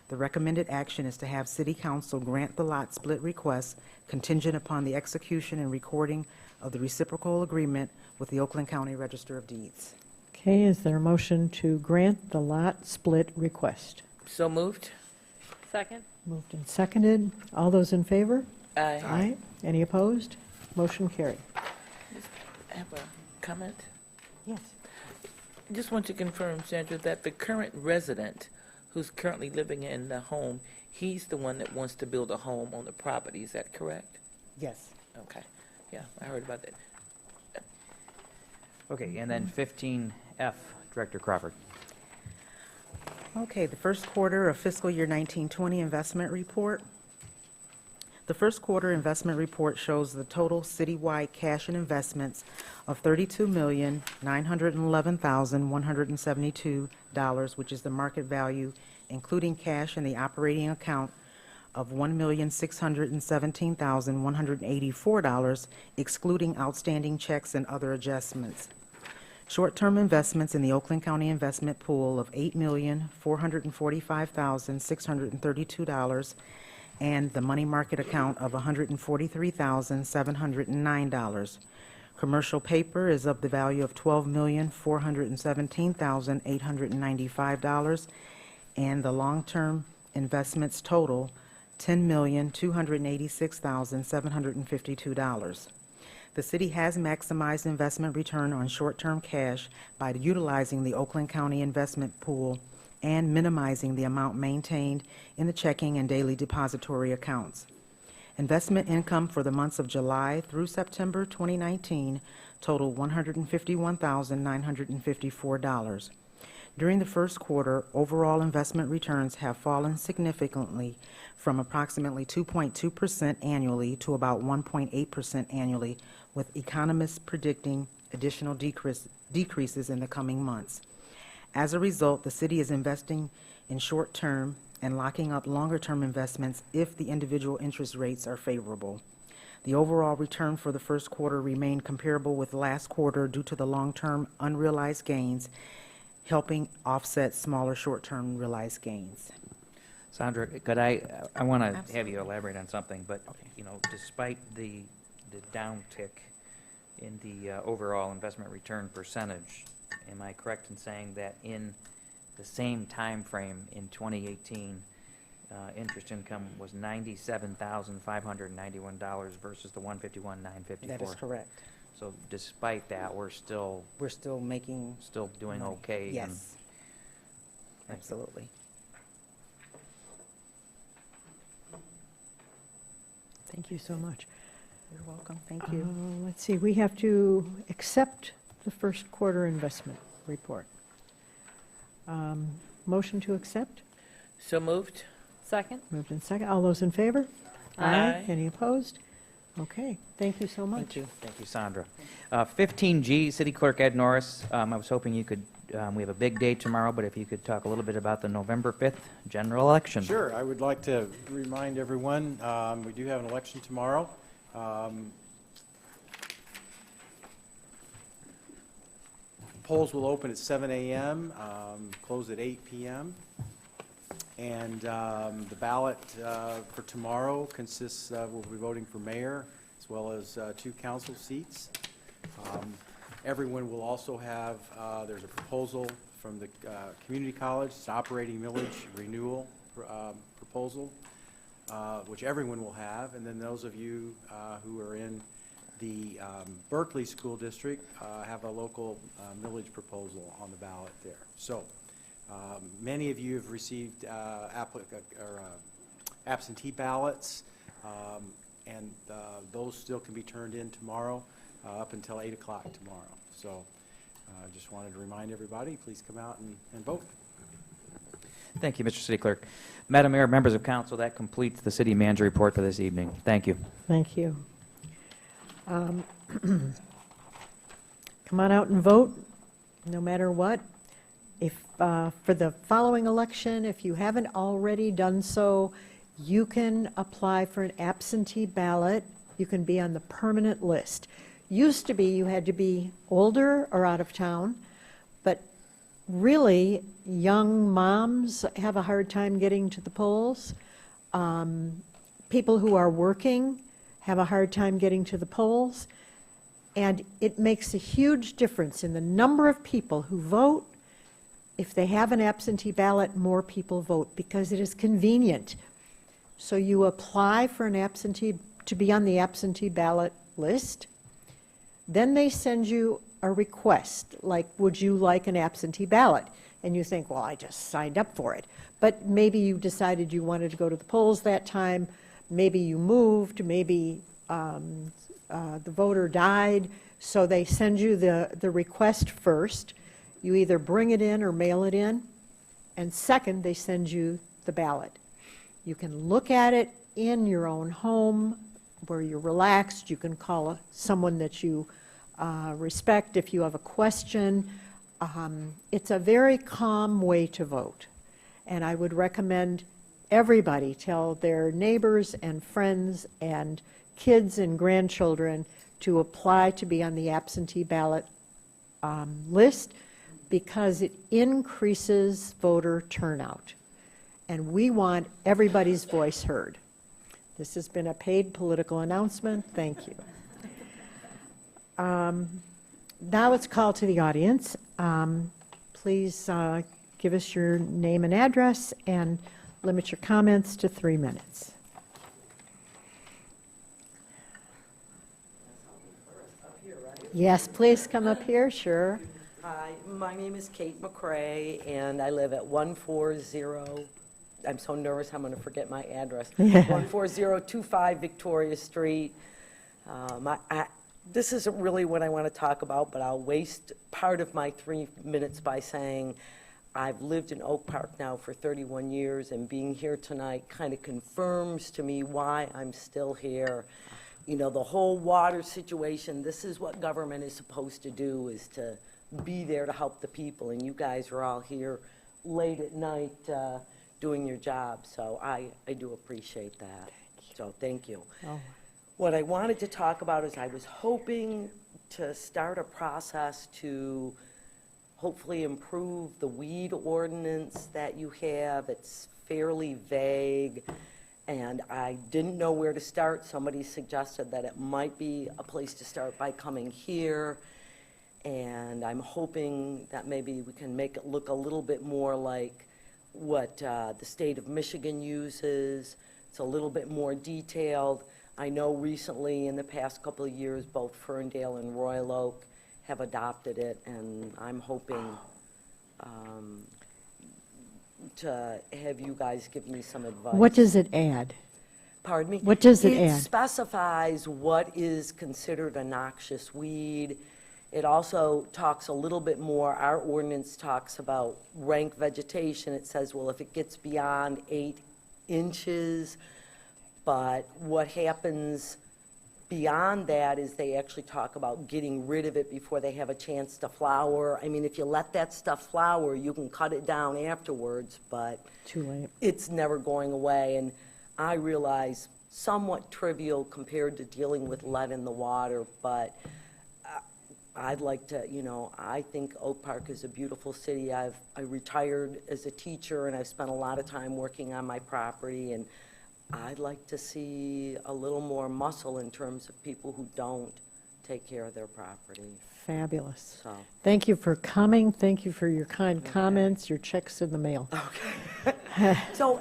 S13: The recommended action is to have City Council grant the lot split request contingent upon the execution and recording of the reciprocal agreement with the Oakland County Register of Deeds.
S1: Okay, is there a motion to grant the lot split request?
S4: So moved?
S5: Second?
S1: Moved and seconded. All those in favor?
S4: Aye.
S1: Aye. Any opposed? Motion carried.
S4: I have a comment.
S1: Yes.
S4: Just want to confirm, Sandra, that the current resident who's currently living in the home, he's the one that wants to build a home on the property. Is that correct?
S13: Yes.
S4: Okay. Yeah, I heard about that.
S11: Okay, and then 15F, Director Crawford.
S13: Okay, the first quarter of fiscal year 1920 investment report. The first quarter investment report shows the total citywide cash and investments of $32,911,172, which is the market value, including cash in the operating account of $1,617,184, excluding outstanding checks and other adjustments. Short-term investments in the Oakland County investment pool of $8,445,632, and the money market account of $143,709. Commercial paper is of the value of $12,417,895, and the long-term investments total $10,286,752. The city has maximized investment return on short-term cash by utilizing the Oakland County investment pool and minimizing the amount maintained in the checking and daily depository accounts. Investment income for the months of July through September 2019 totaled $151,954. During the first quarter, overall investment returns have fallen significantly from approximately 2.2% annually to about 1.8% annually, with economists predicting additional decreases in the coming months. As a result, the city is investing in short-term and locking up longer-term investments if the individual interest rates are favorable. The overall return for the first quarter remained comparable with last quarter due to the long-term unrealized gains, helping offset smaller short-term realized gains.
S11: Sandra, could I want to have you elaborate on something, but, you know, despite the downtick in the overall investment return percentage, am I correct in saying that in the same time frame in 2018, interest income was $97,591 versus the $151,954?
S13: That is correct.
S11: So despite that, we're still
S13: making
S11: doing
S13: money.
S11: okay.
S13: Yes, absolutely.
S1: Thank you so much.
S13: You're welcome. Thank you.
S1: Let's see, we have to accept the first quarter investment report. Motion to accept?
S4: So moved?
S5: Second?
S1: Moved in second. All those in favor?
S4: Aye.
S1: Any opposed? Okay, thank you so much.
S13: Thank you.
S11: Thank you, Sandra. 15G, City Clerk Ed Norris. I was hoping you could, we have a big day tomorrow, but if you could talk a little bit about the November 5th general election.
S3: Sure, I would like to remind everyone, we do have an election tomorrow. Polls will open at 7 a.m., close at 8 p.m. And the ballot for tomorrow consists of, we'll be voting for mayor as well as 2 council seats. Everyone will also have, there's a proposal from the community college, it's an operating millage renewal proposal, which everyone will have. And then those of you who are in the Berkeley School District have a local millage proposal on the ballot there. So many of you have received absentee ballots, and those still can be turned in tomorrow up until 8 o'clock tomorrow. So I just wanted to remind everybody, please come out and vote.
S11: Thank you, Mr. City Clerk. Madam Mayor, members of council, that completes the city manager report for this evening. Thank you.
S1: Thank you. Come on out and vote, no matter what. If for the following election, if you haven't already done so, you can apply for an absentee ballot. You can be on the permanent list. Used to be you had to be older or out of town, but really, young moms have a hard time getting to the polls. People who are working have a hard time getting to the polls. And it makes a huge difference in the number of people who vote. If they have an absentee ballot, more people vote because it is convenient. So you apply for to be on the absentee ballot list. Then they send you a request, like, would you like an absentee ballot? And you think, well, I just signed up for it. But maybe you decided you wanted to go to the polls that time. Maybe you moved. Maybe the voter died. So they send you the request first. You either bring it in or mail it in. And second, they send you the ballot. You can look at it in your own home where you're relaxed. You can call someone that you respect if you have a question. It's a very calm way to vote. And I would recommend everybody tell their neighbors and friends and kids and grandchildren to apply to be on the absentee ballot list, because it increases voter turnout. And we want everybody's voice heard. This has been a paid political announcement. Thank you. Now it's called to the audience. Please give us your name and address and limit your comments to 3 minutes. Yes, please come up here, sure.
S14: Hi, my name is Kate McCrae, and I live at 140, I'm so nervous I'm going to forget my address, 14025 Victoria Street. This isn't really what I want to talk about, but I'll waste part of my 3 minutes by saying I've lived in Oak Park now for 31 years, and being here tonight kind of confirms to me why I'm still here. You know, the whole water situation, this is what government is supposed to do, is to be there to help the people, and you guys are all here late at night doing your job, so I do appreciate that. So thank you.
S1: Oh.
S14: What I wanted to talk about is I was hoping to start a process to hopefully improve the weed ordinance that you have. It's fairly vague, and I didn't know where to start. Somebody suggested that it might be a place to start by coming here, and I'm hoping that maybe we can make it look a little bit more like what the state of Michigan uses. It's a little bit more detailed. I know recently, in the past couple of years, both Ferndale and Royal Oak have adopted it, and I'm hoping to have you guys give me some advice.
S1: What does it add?
S14: Pardon me?
S1: What does it add?
S14: It specifies what is considered a noxious weed. It also talks a little bit more, our ordinance talks about rank vegetation. It says, well, if it gets beyond 8 inches, but what happens beyond that is they actually talk about getting rid of it before they have a chance to flower. I mean, if you let that stuff flower, you can cut it down afterwards, but
S1: Too late.
S14: it's never going away. And I realize somewhat trivial compared to dealing with lead in the water, but I'd like to, you know, I think Oak Park is a beautiful city. I retired as a teacher, and I've spent a lot of time working on my property, and I'd like to see a little more muscle in terms of people who don't take care of their property.
S1: Fabulous.
S14: So.
S1: Thank you for coming. Thank you for your kind comments. Your check's in the mail.
S14: Okay. So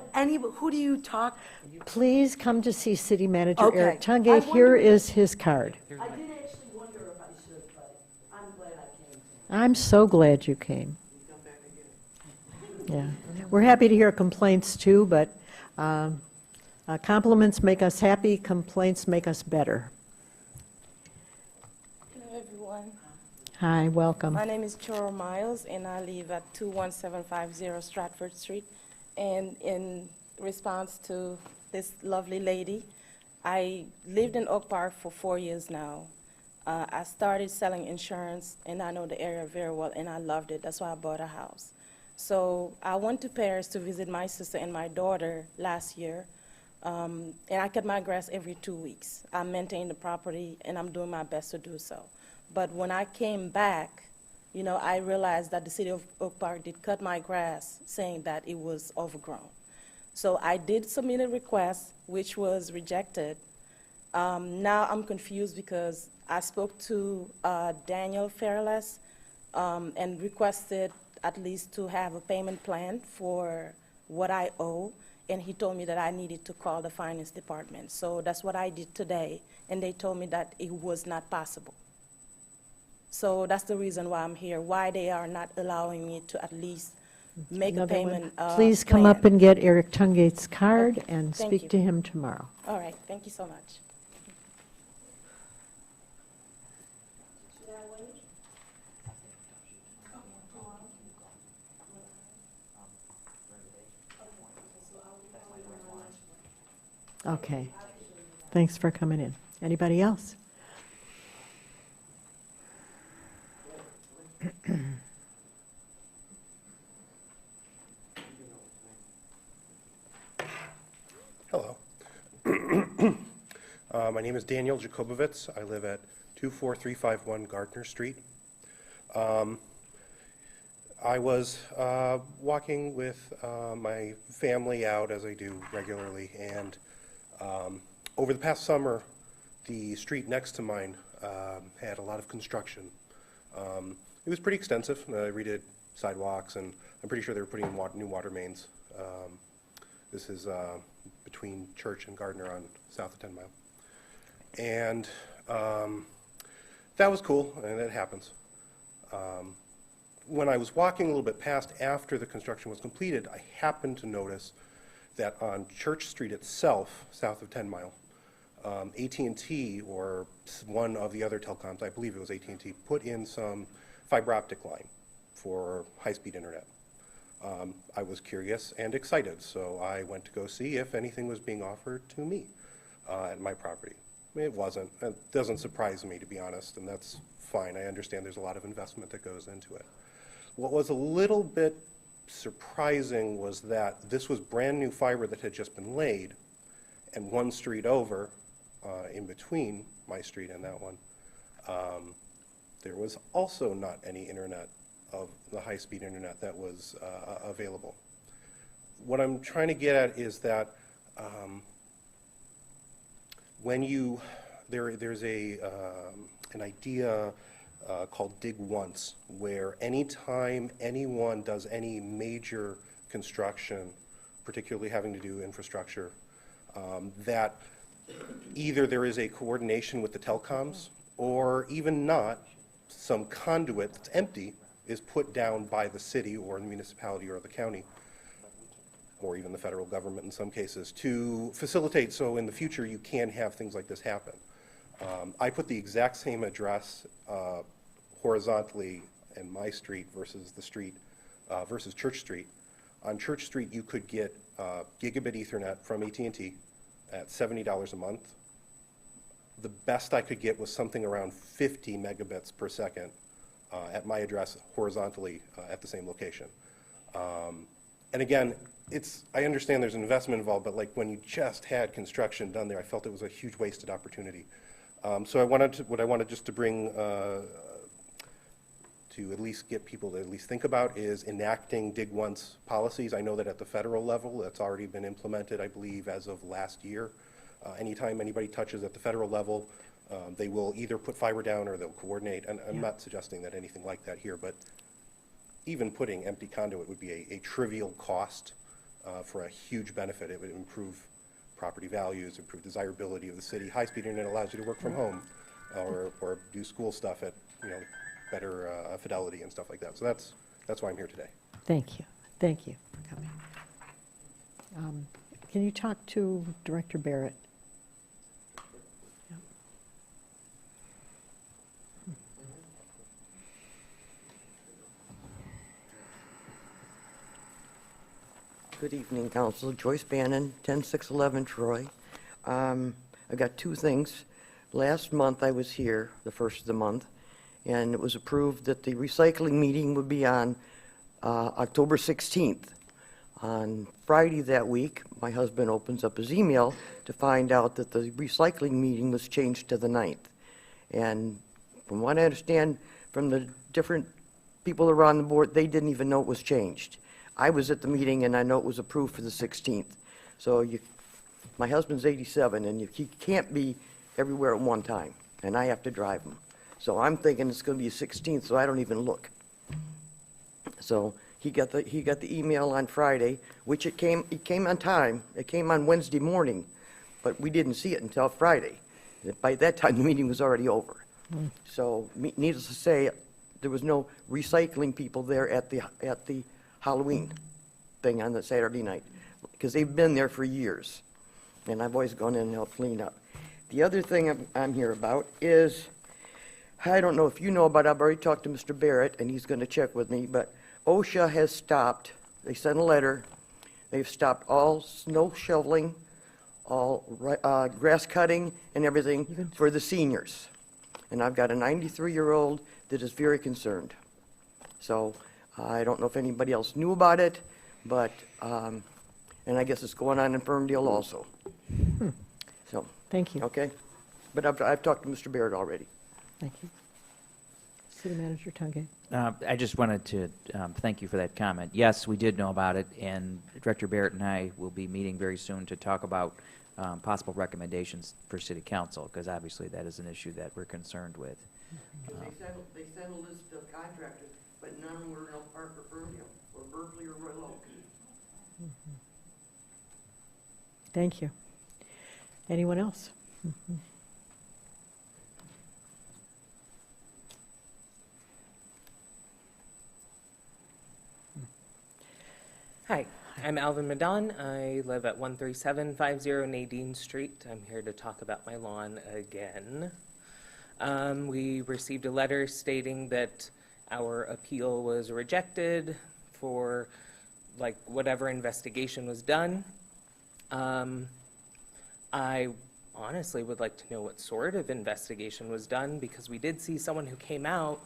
S14: who do you talk?
S1: Please come to see City Manager
S14: Okay.
S1: Eric Tungate. Here is his card.
S14: I did actually wonder if I should, but I'm glad I came.
S1: I'm so glad you came. Yeah. We're happy to hear complaints too, but compliments make us happy, complaints make us better.
S15: Hello, everyone.
S1: Hi, welcome.
S15: My name is Choro Miles, and I live at 21750 Stratford Street. And in response to this lovely lady, I lived in Oak Park for 4 years now. I started selling insurance, and I know the area very well, and I loved it. That's why I bought a house. So I went to Paris to visit my sister and my daughter last year. And I cut my grass every 2 weeks. I maintain the property, and I'm doing my best to do so. But when I came back, I realized that the city of Oak Park did cut my grass, saying that it was overgrown. So I did submit a request, which was rejected. Now I'm confused because I spoke to Daniel Fairless and requested at least to have a payment plan for what I owe, and he told me that I needed to call the finance department. So that's what I did today, and they told me that it was not possible. So that's the reason why I'm here, why they are not allowing me to at least make
S1: Another
S15: a
S1: one.
S15: payment
S1: Please come
S15: plan.
S1: up and get Eric Tungate's card
S15: Okay,
S1: and
S15: thank
S1: speak
S15: you.
S1: to him tomorrow.
S15: All right, thank you so much.
S1: Okay. Thanks for coming in. Anybody else?
S16: Hello. My name is Daniel Jacobowitz. I live at 24351 Gardner Street. I was walking with my family out, as I do regularly, and over the past summer, the street next to mine had a lot of construction. It was pretty extensive. I redid sidewalks, and I'm pretty sure they were putting in new water mains. This is between Church and Gardner on south of 10 Mile. And that was cool, and it happens. When I was walking a little bit past after the construction was completed, I happened to notice that on Church Street itself, south of 10 Mile, AT&T, or one of the other telecoms, I believe it was AT&T, put in some fiber optic line for high-speed internet. I was curious and excited, so I went to go see if anything was being offered to me at my property. It wasn't. It doesn't surprise me, to be honest, and that's fine. I understand there's a lot of investment that goes into it. What was a little bit surprising was that this was brand new fiber that had just been laid, and one street over, in between my street and that one, there was also not any internet of the high-speed internet that was available. What I'm trying to get at is that when there's an idea called Dig Once, where anytime anyone does any major construction, particularly having to do infrastructure, that either there is a coordination with the telecoms, or even not, some conduit that's empty is put down by the city or the municipality or the county, or even the federal government in some cases, to facilitate so in the future you can have things like this happen. I put the exact same address horizontally in my street versus the street, versus Church Street. On Church Street, you could get gigabit Ethernet from AT&T at $70 a month. The best I could get was something around 50 megabits per second at my address horizontally at the same location. And again, I understand there's an investment involved, but like when you just had construction done there, I felt it was a huge wasted opportunity. So what I wanted just to bring to at least get people to at least think about is enacting Dig Once policies. I know that at the federal level, that's already been implemented, I believe, as of last year. Anytime anybody touches at the federal level, they will either put fiber down or they'll coordinate. And I'm not suggesting that anything like that here, but even putting empty conduit would be a trivial cost for a huge benefit. It would improve property values, improve desirability of the city. High-speed internet allows you to work from home or do school stuff at better fidelity and stuff like that. So that's why I'm here today.
S1: Thank you. Thank you for coming. Can you talk to Director Barrett? Yeah.
S14: Good evening, Council. Joyce Bannon, 10611 Troy. I've got two things. Last month I was here, the first of the month, and it was approved that the recycling meeting would be on October 16th. On Friday that week, my husband opens up his email to find out that the recycling meeting was changed to the 9th. And from what I understand from the different people that are on the board, they didn't even know it was changed. I was at the meeting, and I know it was approved for the 16th. So my husband's 87, and he can't be everywhere at one time, and I have to drive him. So I'm thinking it's going to be the 16th, so I don't even look. So he got the email on Friday, which it came on time. It came on Wednesday morning, but we didn't see it until Friday. By that time, the meeting was already over. So needless to say, there was no recycling people there at the Halloween thing on the Saturday night, because they've been there for years, and I've always gone in and helped clean up. The other thing I'm here about is, I don't know if you know about it, I've already talked to Mr. Barrett, and he's going to check with me, but OSHA has stopped, they sent a letter, they've stopped all snow shoveling, all grass cutting and everything for the seniors. And I've got a 93-year-old that is very concerned. So I don't know if anybody else knew about it, but, and I guess it's going on in Ferndale also. So.
S1: Thank you.
S14: Okay? But I've talked to Mr. Barrett already.
S1: Thank you. City Manager Tungate.
S11: I just wanted to thank you for that comment. Yes, we did know about it, and Director Barrett and I will be meeting very soon to talk about possible recommendations for City Council, because obviously that is an issue that we're concerned with.
S14: They sent a list of contractors, but none were in Elk Park or Ferndale, or Berkeley or Royal Oak.
S1: Thank you. Anyone else?
S17: Hi, I'm Alvin Madon. I live at 13750 Nadine Street. I'm here to talk about my lawn again. We received a letter stating that our appeal was rejected for like whatever investigation was done. I honestly would like to know what sort of investigation was done, because we did see someone who came out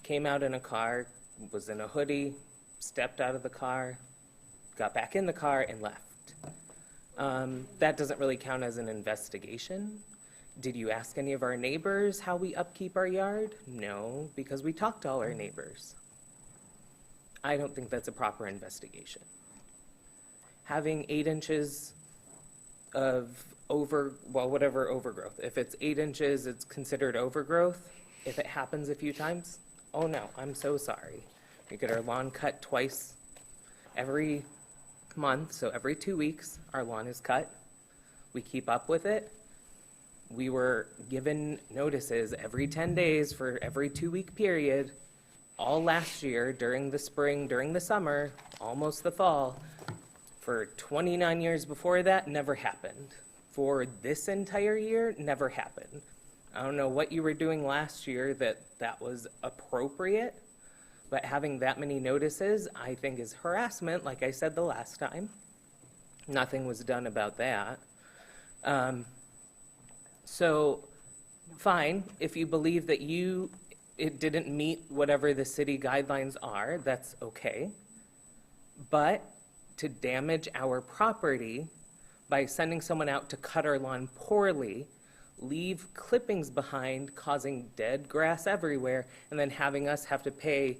S17: in a car, was in a hoodie, stepped out of the car, got back in the car, and left. That doesn't really count as an investigation. Did you ask any of our neighbors how we upkeep our yard? No, because we talked to all our neighbors. I don't think that's a proper investigation. Having 8 inches of whatever overgrowth. If it's 8 inches, it's considered overgrowth. If it happens a few times, oh no, I'm so sorry. We get our lawn cut twice every month, so every 2 weeks, our lawn is cut. We keep up with it. We were given notices every 10 days for every 2-week period, all last year, during the spring, during the summer, almost the fall. For 29 years before that, never happened. For this entire year, never happened. I don't know what you were doing last year that was appropriate, but having that many notices, I think, is harassment, like I said the last time. Nothing was done about that. So, fine, if you believe that it didn't meet whatever the city guidelines are, that's okay. But to damage our property by sending someone out to cut our lawn poorly, leave clippings behind, causing dead grass everywhere, and then having us have to pay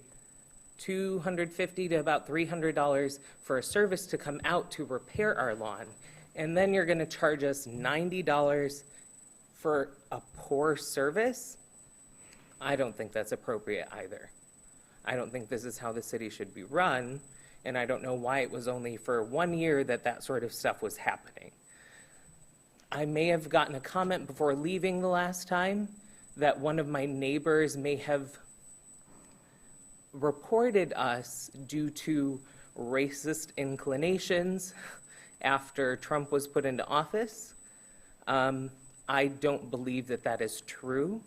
S17: $250 to about $300 for a service to come out to repair our lawn. And then you're gonna charge us $90 for a poor service? I don't think that's appropriate either. I don't think this is how the city should be run, and I don't know why it was only for 1 year that sort of stuff was happening. I may have gotten a comment before leaving the last time that one of my neighbors may have reported us due to racist inclinations after Trump was put into office. I don't believe that is true.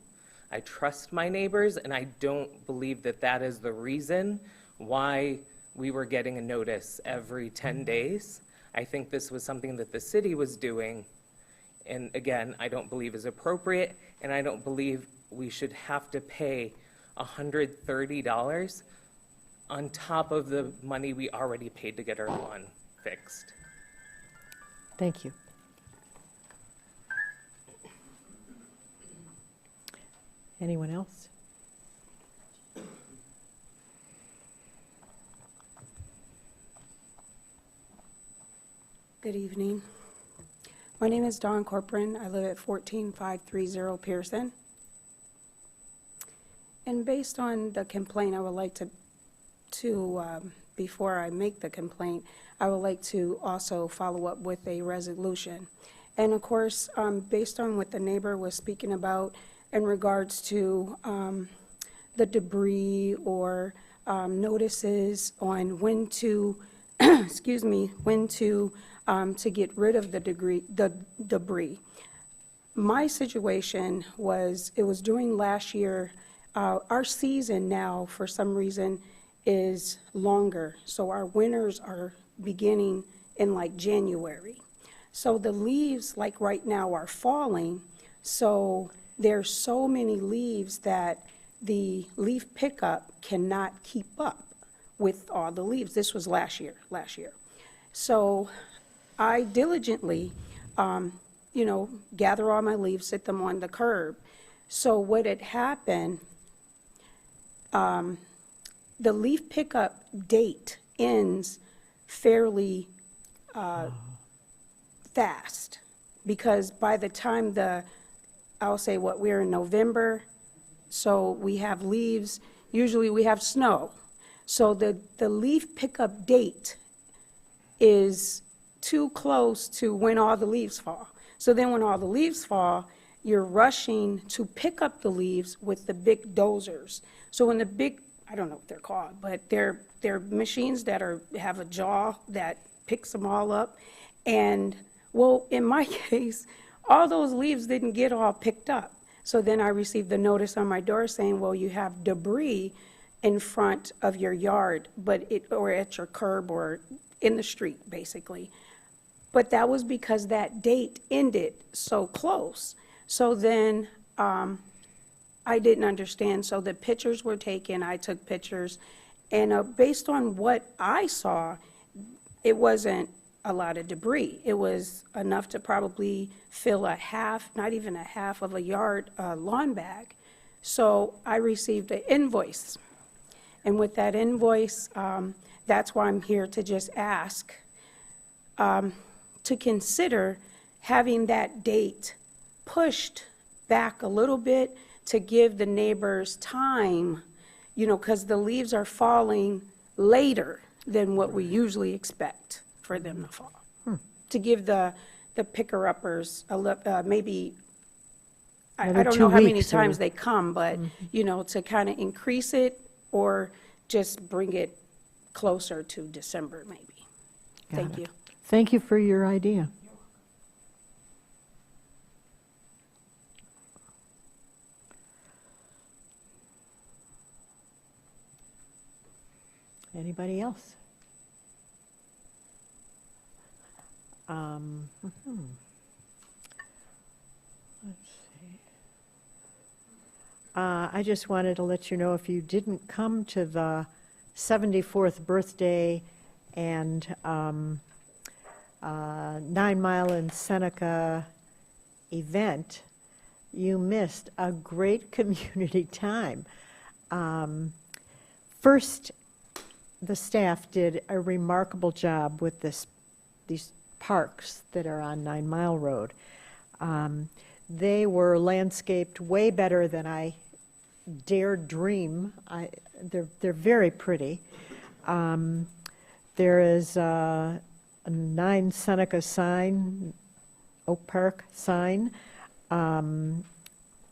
S17: I trust my neighbors, and I don't believe that is the reason why we were getting a notice every 10 days. I think this was something that the city was doing, and again, I don't believe is appropriate, and I don't believe we should have to pay $130 on top of the money we already paid to get our lawn fixed.
S1: Thank you. Anyone else?
S18: Good evening. My name is Dawn Corcoran. I live at 14530 Pearson. And based on the complaint, I would like to before I make the complaint, I would like to also follow up with a resolution. And of course, based on what the neighbor was speaking about in regards to the debris or notices on when to, excuse me, when to get rid of the debris. My situation was, it was during last year. Our season now, for some reason, is longer. So our winters are beginning in like January. So the leaves, like right now, are falling. So there's so many leaves that the leaf pickup cannot keep up with all the leaves. This was last year. So I diligently, gather all my leaves, sit them on the curb. So what had happened, the leaf pickup date ends fairly fast, because by the time I'll say we're in November, so we have leaves, usually we have snow. So the leaf pickup date is too close to when all the leaves fall. So then when all the leaves fall, you're rushing to pick up the leaves with the big dozers. So when the big, I don't know what they're called, but they're machines that have a jaw that picks them all up. And well, in my case, all those leaves didn't get all picked up. So then I received the notice on my door saying, well, you have debris in front of your yard, or at your curb or in the street, basically. But that was because that date ended so close. So then I didn't understand. So the pictures were taken. I took pictures. And based on what I saw, it wasn't a lot of debris. It was enough to probably fill a half, not even a half of a yard lawn bag. So I received an invoice. And with that invoice, that's why I'm here to just ask to consider having that date pushed back a little bit to give the neighbors time, because the leaves are falling later than what we usually expect for them to fall. To give the picker-uppers maybe, I
S1: Another
S18: don't know
S1: 2
S18: how many
S1: weeks or-
S18: times they come, but, to kind of increase it or just bring it closer to December, maybe. Thank you.
S1: Thank you for your idea. Anybody else? Let's see. I just wanted to let you know, if you didn't come to the 74th birthday and 9 Mile and Seneca event, you missed a great community time. First, the staff did a remarkable job with these parks that are on 9 Mile Road. They were landscaped way better than I dared dream. They're very pretty. There is a 9 Seneca sign, Oak Park sign.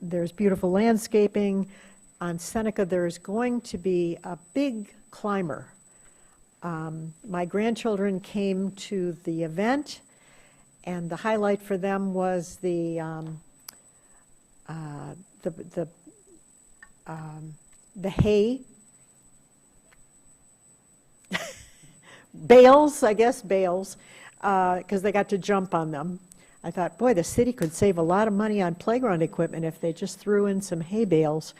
S1: There's beautiful landscaping. On Seneca, there's going to be a big climber. My grandchildren came to the event, and the highlight for them was the hay bales, because they got to jump on them. I thought, boy, the city could save a lot of money on playground equipment if they just threw in some hay bales.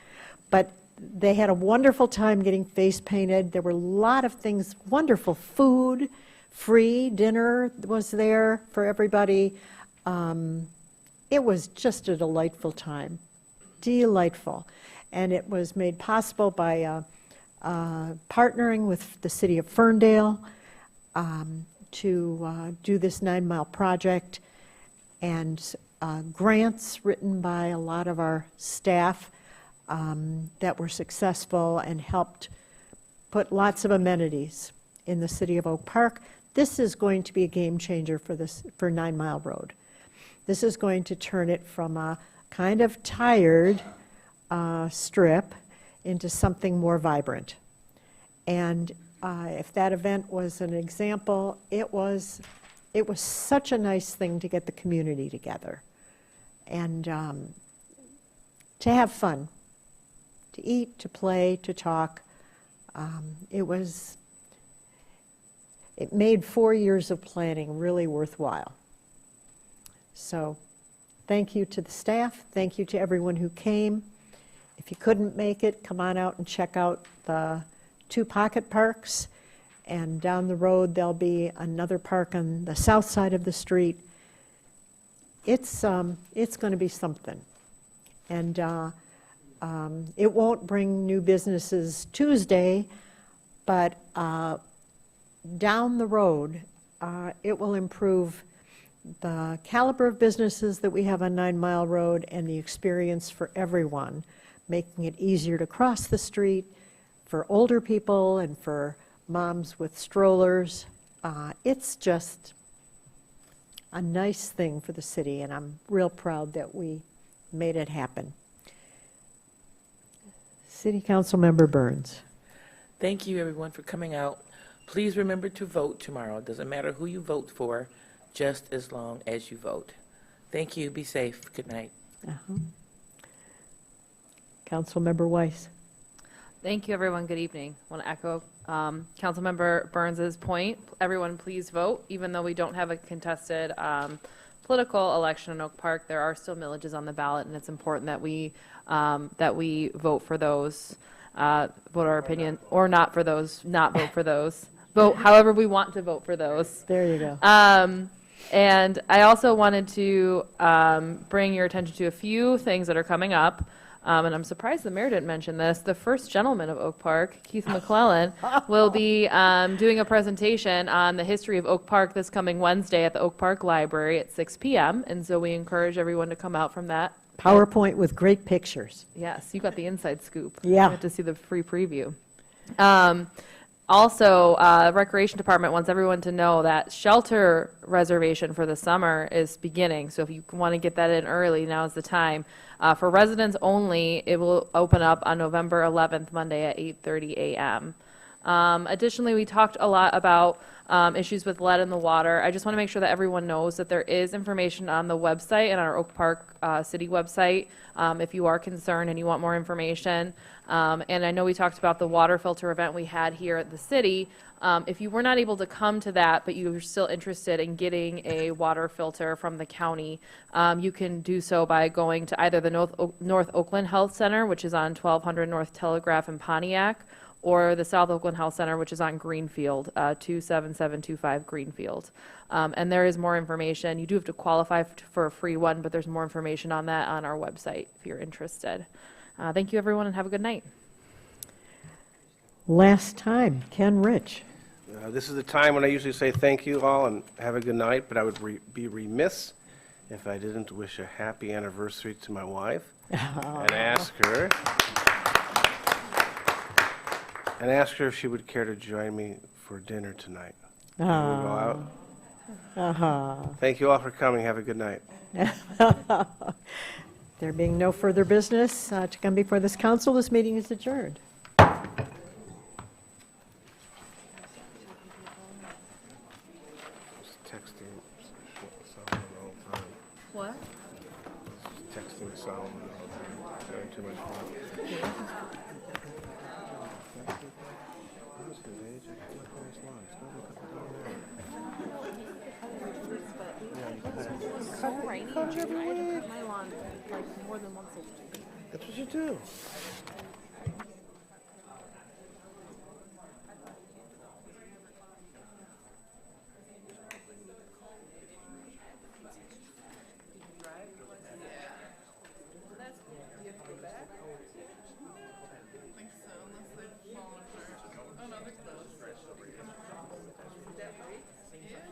S1: But they had a wonderful time getting face painted. There were a lot of things, wonderful food, free dinner was there for everybody. It was just a delightful time, delightful. And it was made possible by partnering with the city of Ferndale, to do this 9-mile project, and grants written by a lot of our staff that were successful and helped put lots of amenities in the city of Oak Park. This is going to be a game changer for 9 Mile Road. This is going to turn it from a kind of tired strip into something more vibrant. And if that event was an example, it was such a nice thing to get the community together and to have fun, to eat, to play, to talk. It made 4 years of planning really worthwhile. So thank you to the staff. Thank you to everyone who came. If you couldn't make it, come on out and check out the 2 pocket parks. And down the road, there'll be another park on the south side of the street. It's going to be something. And it won't bring new businesses Tuesday, but down the road, it will improve the caliber of businesses that we have on 9 Mile Road and the experience for everyone, making it easier to cross the street for older people and for moms with strollers. It's just a nice thing for the city, and I'm real proud that we made it happen. City Council Member Burns.
S4: Thank you, everyone, for coming out. Please remember to vote tomorrow. It doesn't matter who you vote for, just as long as you vote. Thank you. Be safe. Good night.
S1: Council Member Weiss.
S5: Thank you, everyone. Good evening. I want to echo Councilmember Burns's point. Everyone, please vote. Even though we don't have a contested political election in Oak Park, there are still millages on the ballot, and it's important that we vote for those. Vote our opinion, or not for those. Not vote for those. Vote however we want to vote for those.
S1: There you go.
S5: And I also wanted to bring your attention to a few things that are coming up. And I'm surprised the mayor didn't mention this. The first gentleman of Oak Park, Keith McClellan, will be doing a presentation on the history of Oak Park this coming Wednesday at the Oak Park Library at 6 p.m. And so we encourage everyone to come out from that.
S1: PowerPoint with great pictures.
S5: Yes, you got the inside scoop.
S1: Yeah.
S5: You got to see the free preview. Also, Recreation Department wants everyone to know that shelter reservation for the summer is beginning. So if you want to get that in early, now is the time. For residents only, it will open up on November 11th, Monday at 8:30 a.m. Additionally, we talked a lot about issues with lead in the water. I just want to make sure that everyone knows that there is information on the website and our Oak Park City website if you are concerned and you want more information. And I know we talked about the water filter event we had here at the city. If you were not able to come to that, but you were still interested in getting a water filter from the county, you can do so by going to either the North Oakland Health Center, which is on 1200 North Telegraph in Pontiac, or the South Oakland Health Center, which is on Greenfield, 27725 Greenfield. And there is more information. You do have to qualify for a free one, but there's more information on that on our website if you're interested. Thank you, everyone, and have a good night.
S1: Last time, Ken Rich.
S7: This is the time when I usually say thank you all and have a good night, but I would be remiss if I didn't wish a happy anniversary to my wife and ask her if she would care to join me for dinner tonight. Can we go out? Thank you all for coming. Have a good night.
S1: There being no further business to come before this council, this meeting is adjourned.
S5: What?
S7: Texting Solomon all the time. Having too much fun.
S5: My lawn, like, more than once a week.
S7: That's what you do.
S5: Yeah.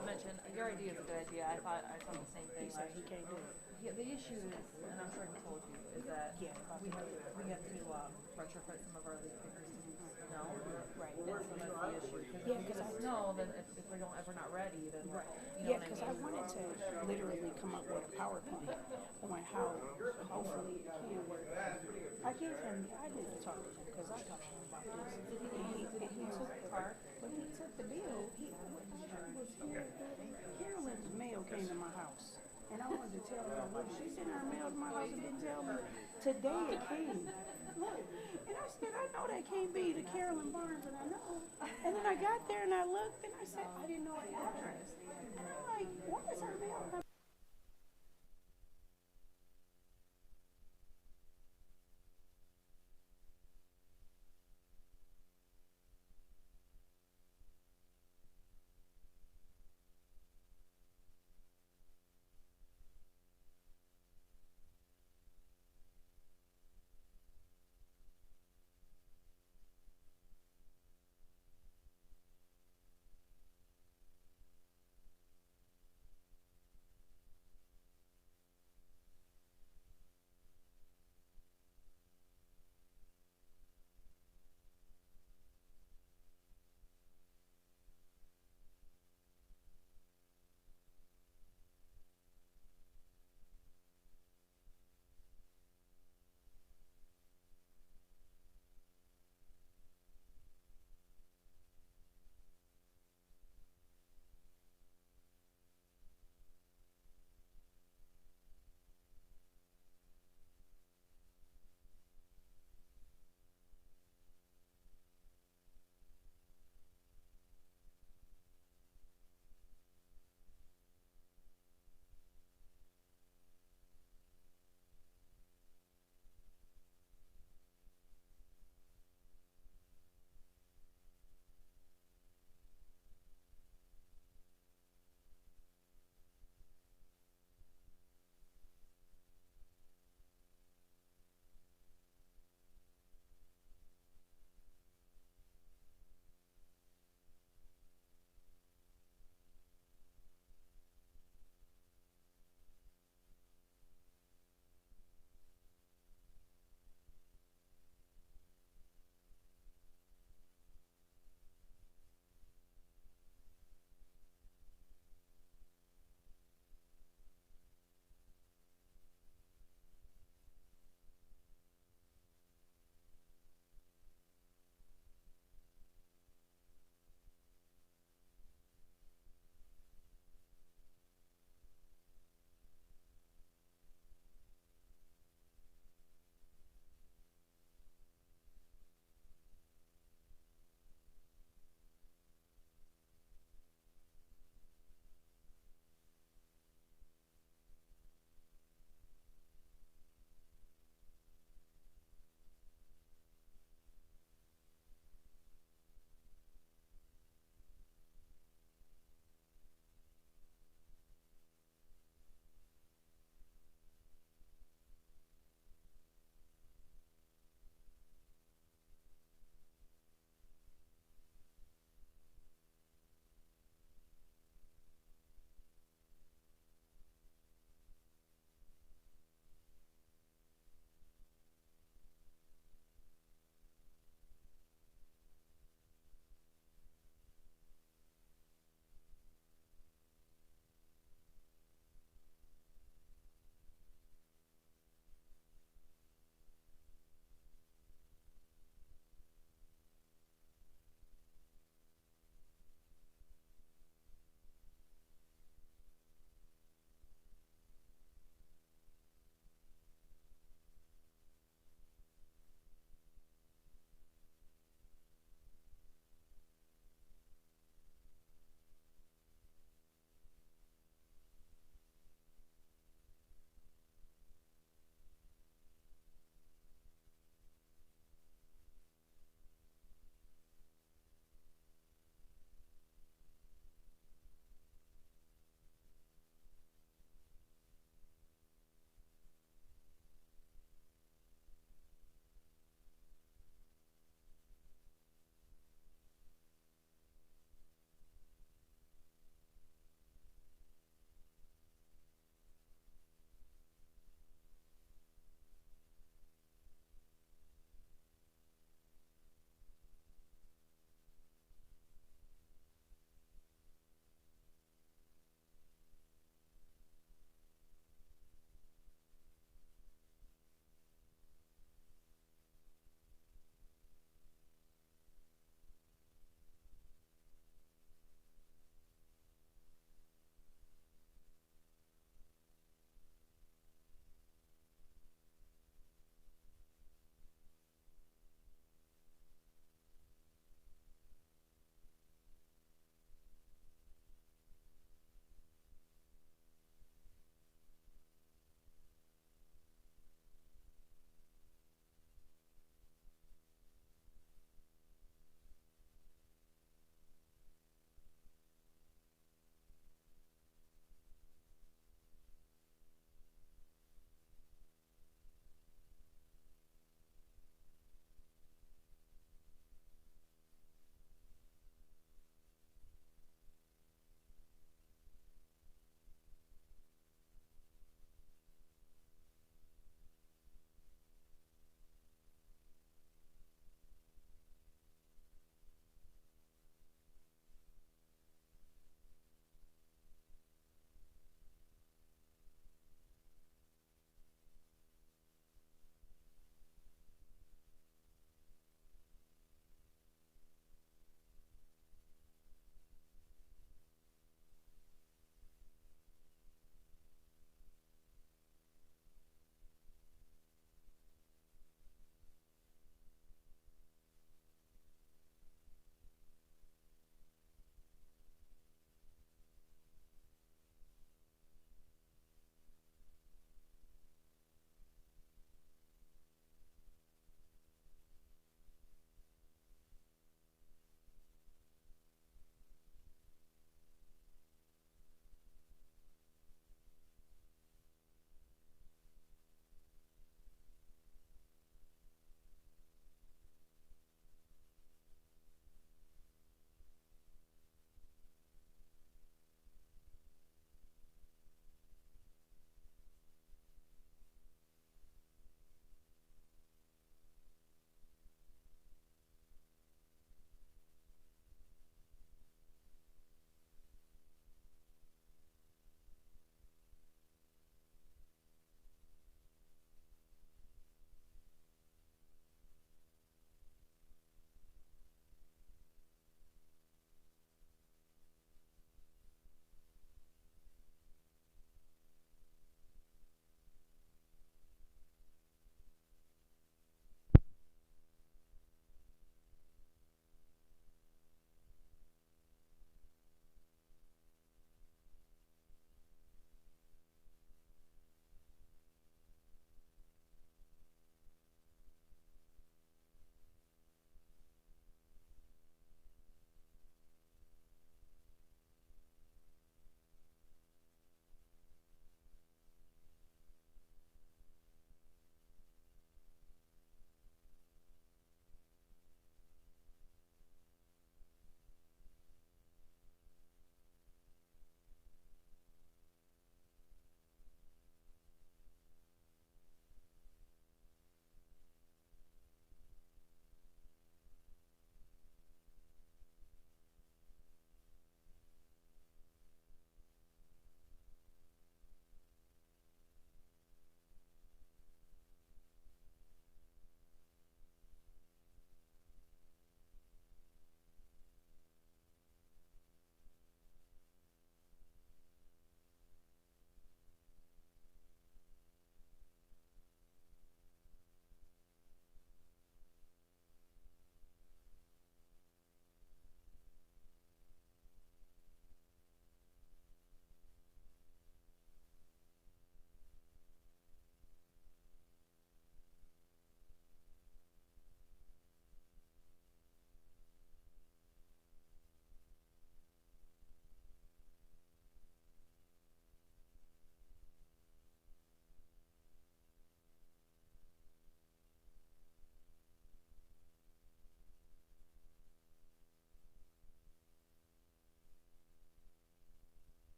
S5: Mention, your idea is a good idea. I thought the same thing.
S18: He said he can't do it.
S5: Yeah, the issue is, and I'm sure he told you, is that we have to retrofit some of our leaf pickers to use snow.
S18: Right.
S5: And so that's the issue. Because
S18: Yeah,
S5: if we get
S18: because
S5: snow, then if we don't, if we're not ready, then
S18: Right.
S5: you know
S18: Yeah,
S5: what
S18: because
S5: I
S18: I
S5: mean?
S18: wanted to literally come up with a PowerPoint on how hopefully it can work. I gave him, I didn't talk to him because I talked to him about this. He took the part, but he took the bill. Carolyn's mail came to my house. And I wanted to tell her, look, she sent her mail to my house and didn't tell me. Today it came. Look. And I said, I know that can't be the Carolyn Barnes, and I know. And then I got there and I looked and I said, I didn't know the address. And I'm like, why is her mail coming?